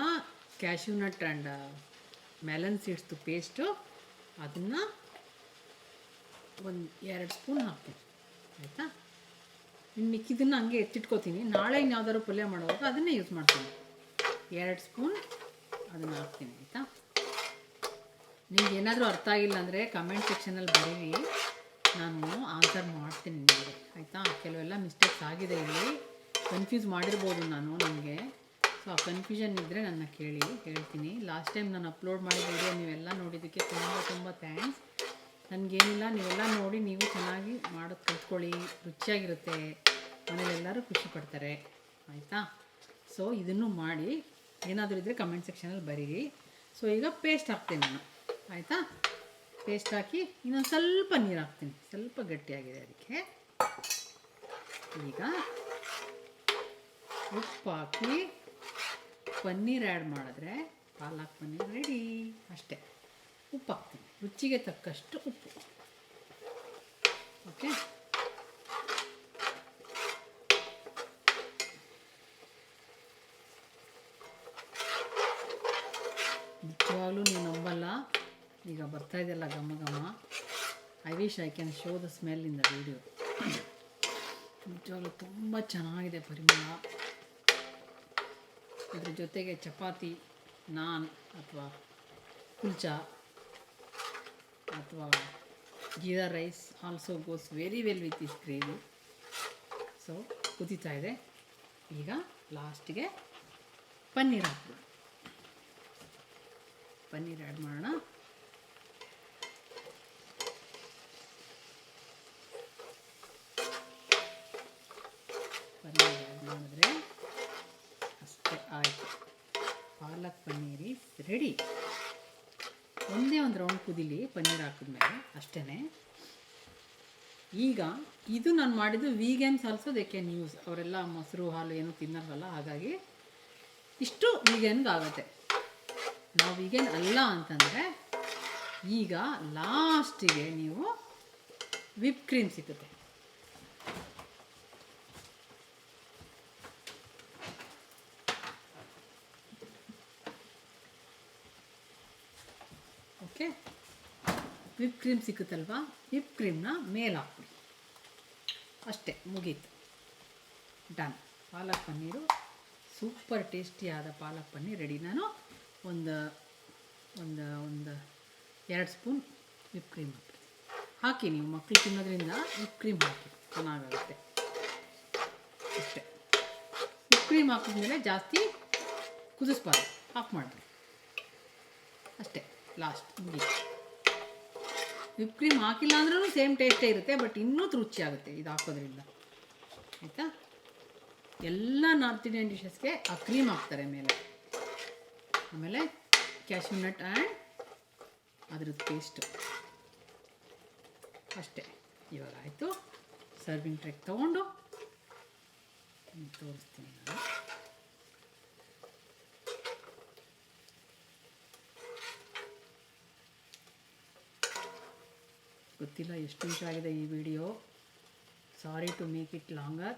A: ಕ್ಯಾಶ್ಯೂ ನಟ್ ಆ್ಯಂಡ್ ಮೆಲನ್ ಸೀಡ್ಸ್ದು ಪೇಸ್ಟು, ಅದನ್ನು 1-2 ಸ್ಪೂನ್ ಹಾಕ್ತೀನಿ, ಆಯಿತಾ? ಇನ್ನು ಮಿಕ್ಕಿದ್ದನ್ನು ಹಂಗೆ ಎತ್ತಿಟ್ಕೋತೀನಿ. ನಾಳೆ ಇನ್ಯಾವ್ದಾದ್ರು ಪಲ್ಯ ಮಾಡುವಾಗ ಅದನ್ನೇ ಯೂಸ್ ಮಾಡ್ತೀನಿ. 2 ಸ್ಪೂನ್ ಅದನ್ನು ಹಾಕ್ತೀನಿ, ಆಯಿತಾ? ನಿಮ್ಗೆ ಏನಾದರೂ ಅರ್ಥ ಆಗಿಲ್ಲ ಅಂದರೆ ಕಮೆಂಟ್ ಸೆಕ್ಷನಲ್ಲಿ ಬರೀರಿ, ನಾನು ಆನ್ಸರ್ ಮಾಡ್ತೀನಿ ನಿಮಗೆ, ಆಯಿತಾ? ಕೆಲವೆಲ್ಲ ಮಿಸ್ಟೇಕ್ಸ್ ಆಗಿದೆ ಇಲ್ಲಿ, ಕನ್ಫ್ಯೂಸ್ ಮಾಡಿರ್ಬೋದು ನಾನು ನನಗೆ. ಸೊ ಆ ಕನ್ಫ್ಯೂಷನ್ ಇದ್ದರೆ ನನ್ನ ಹೇಳ್ತೀನಿ. ಲಾಸ್ಟ್ ಟೈಮ್ ನಾನು ಅಪ್ಲೋಡ್ ಮಾಡಿದ ವಿಡಿಯೋ ನೀವೆಲ್ಲ ನೋಡಿದ್ದಕ್ಕೆ ತುಂಬ ತುಂಬ ಥ್ಯಾಂಕ್ಸ್. ನನಗೇನಿಲ್ಲ, ನೀವೆಲ್ಲ ನೋಡಿ ನೀವು ಚೆನ್ನಾಗಿ ಮಾಡೋದು ಕಲ್ತ್ಕೊಳ್ಳಿ, ರುಚಿಯಾಗಿರುತ್ತೆ, ಮನೇಲೆಲ್ಲರೂ ಖುಷಿ ಪಡ್ತಾರೆ, ಆಯಿತಾ? ಸೊ ಇದನ್ನು ಮಾಡಿ, ಏನಾದರೂ ಇದ್ದರೆ ಕಮೆಂಟ್ ಸೆಕ್ಷನಲ್ಲಿ ಬರೀರಿ. ಸೊ ಈಗ ಪೇಸ್ಟ್ ಹಾಕ್ತೀನಿ ನಾನು, ಆಯಿತಾ? ಪೇಸ್ಟ್ ಹಾಕಿ ಇನ್ನೊಂದು ಸ್ವಲ್ಪ ನೀರು ಹಾಕ್ತೀನಿ, ಸ್ವಲ್ಪ ಗಟ್ಟಿಯಾಗಿದೆ ಅದಕ್ಕೆ. ಈಗ ಉಪ್ಪು ಹಾಕಿ ಪನ್ನೀರ್ ಆ್ಯಡ್ ಮಾಡಿದ್ರೆ ಪಾಲಕ್ ಪನ್ನೀರ್ ರೆಡಿ. ಅಷ್ಟೇ. ಉಪ್ಪು ಹಾಕ್ತೀನಿ, ರುಚಿಗೆ ತಕ್ಕಷ್ಟು ಉಪ್ಪು. ಓಕೆ, ನಿಜವಾಗ್ಲೂ ನೀವು ನಂಬಲ್ಲ, ಈಗ ಬರ್ತಾ ಇದೆಯಲ್ಲ ಘಮ ಘಮ. I wish I can show the smell in the video. ನಿಜವಾಗ್ಲೂ ತುಂಬ ಚೆನ್ನಾಗಿದೆ ಪರಿಮಳ. ಇದ್ರ ಜೊತೆಗೆ ಚಪಾತಿ, ನಾನ್ ಅಥವಾ ಕುಲ್ಚಾ ಅಥವಾ jeera rice also goes very well with this gravy. So ಕುದೀತಾ ಇದೆ. ಈಗ ಲಾಸ್ಟಿಗೆ ಪನ್ನೀರ್ ಹಾಕ್ಬೋದು. ಪನ್ನೀರ್ ಆ್ಯಡ್ ಮಾಡೋಣ. ಪನ್ನೀರ್ ಆ್ಯಡ್ ಮಾಡಿದ್ರೆ ಅಷ್ಟೇ ಆಯಿತು. ಪಾಲಕ್ ಪನ್ನೀರ್ ಈಸ್ ರೆಡಿ. ಒಂದೇ ಒಂದು ರೌಂಡ್ ಕುದಿಲಿ ಪನ್ನೀರ್ ಹಾಕಿದ್ಮೇಲೆ, ಅಷ್ಟೇ. ಈಗ ಇದು ನಾನು ಮಾಡಿದ್ದು vegans also they can use. ಅವರೆಲ್ಲ ಮೊಸರು ಹಾಲು ಏನೂ ತಿನ್ನಲ್ವಲ್ಲ, ಹಾಗಾಗಿ ಇಷ್ಟು ವೀಗನ್ಗೆ ಆಗುತ್ತೆ. ನಾವು ವೀಗನ್ ಅಲ್ಲ ಅಂತಂದರೆ ಈಗ ಲಾಸ್ಟಿಗೆ ನೀವು ವಿಪ್ ಕ್ರೀಮ್ ಸಿಗುತ್ತೆ. ಓಕೆ, ವಿಪ್ ಕ್ರೀಮ್ ಸಿಕ್ಕುತ್ತಲ್ವಾ, ವಿಪ್ ಕ್ರೀಮ್ನ ಮೇಲೆ ಹಾಕ್ಬಿಡಿ. ಅಷ್ಟೇ, ಮುಗೀತು, ಡನ್. ಪಾಲಕ್ ಪನ್ನೀರು ಸೂಪರ್ ಟೇಸ್ಟಿಯಾದ ಪಾಲಕ್ ಪನ್ನೀರ್ ರೆಡಿ. ನಾನು ಒಂದು 2 ಸ್ಪೂನ್ ವಿಪ್ ಕ್ರೀಮ್ ಹಾಕಿ, ನೀವು ಮಕ್ಕಳು ತಿನ್ನೋದ್ರಿಂದ ವಿಪ್ ಕ್ರೀಮ್ ಹಾಕಿ, ಚೆನ್ನಾಗಾಗುತ್ತೆ. ಅಷ್ಟೇ. ವಿಪ್ ಕ್ರೀಮ್ ಹಾಕಿದ್ಮೇಲೆ ಜಾಸ್ತಿ ಕುದಿಸ್ಬಾರ್ದು, ಆಫ್ ಮಾಡಿ. ಅಷ್ಟೇ, ಲಾಸ್ಟ್ ಮುಗೀತು. ವಿಪ್ ಕ್ರೀಮ್ ಹಾಕಿಲ್ಲ ಅಂದ್ರೂ ಸೇಮ್ ಟೇಸ್ಟೇ ಇರುತ್ತೆ, ಬಟ್ ಇನ್ನೂ ರುಚಿಯಾಗುತ್ತೆ ಇದು ಹಾಕೋದ್ರಿಂದ, ಆಯಿತಾ? ಎಲ್ಲ ನಾರ್ತ್ ಇಂಡಿಯನ್ ಡಿಶಸ್ಗೆ ಆ ಕ್ರೀಮ್ ಹಾಕ್ತಾರೆ ಮೇಲೆ. ಆಮೇಲೆ ಕ್ಯಾಶ್ಯೂ ನಟ್ ಆ್ಯಂಡ್ ಅದ್ರದ್ದು ಪೇಸ್ಟು. ಅಷ್ಟೇ. ಇವಾಗ ಆಯಿತು. ಸರ್ವಿಂಗ್ ಟ್ರೇಗೆ ತೊಗೊಂಡು ತೋರಿಸ್ತೀನಿ ನಾನು. ಗೊತ್ತಿಲ್ಲ ಎಷ್ಟು ನಿಮಿಷ ಆಗಿದೆ ಈ video. Sorry to make it longer.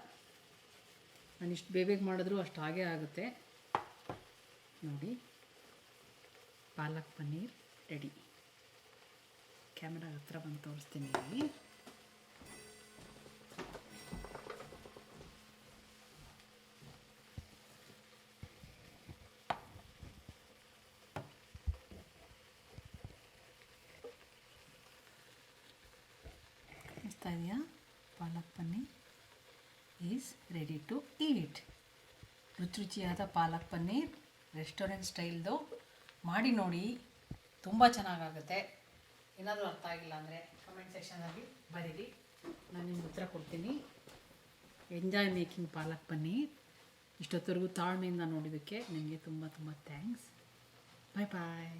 A: ನಾನು ಇಷ್ಟು ಬೇಗ ಮಾಡಿದ್ರೂ ಅಷ್ಟು ಹಾಗೇ ಆಗುತ್ತೆ. ನೋಡಿ, ಪಾಲಕ್ ಪನ್ನೀರ್ ರೆಡಿ. ಕ್ಯಾಮ್ರಾ ಹತ್ರ ಬಂದು ತೋರಿಸ್ತೀನಿ. ಅನಿಸ್ತಾ ಇದೆಯಾ? Palak paneer is ready to eat. ರುಚಿಯಾದ ಪಾಲಕ್ ಪನ್ನೀರ್ ರೆಸ್ಟೋರೆಂಟ್ ಸ್ಟೈಲ್ದು ಮಾಡಿ ನೋಡಿ, ತುಂಬ ಚೆನ್ನಾಗಾಗುತ್ತೆ. ಏನಾದರೂ ಅರ್ಥ ಆಗಿಲ್ಲ ಅಂದರೆ ಕಮೆಂಟ್ ಸೆಕ್ಷನಲ್ಲಿ ಬರೀರಿ, ನಾನು ನಿಮ್ಗೆ ಉತ್ತರ ಕೊಡ್ತೀನಿ. Enjoy making palak paneer. ಇಷ್ಟೊತ್ತವರೆಗೂ ತಾಳ್ಮೆಯಿಂದ ನೋಡಿದ್ದಕ್ಕೆ ನಿಮಗೆ ತುಂಬ ತುಂಬ ಥ್ಯಾಂಕ್ಸ್. ಬಾಯ್ ಬಾಯ್.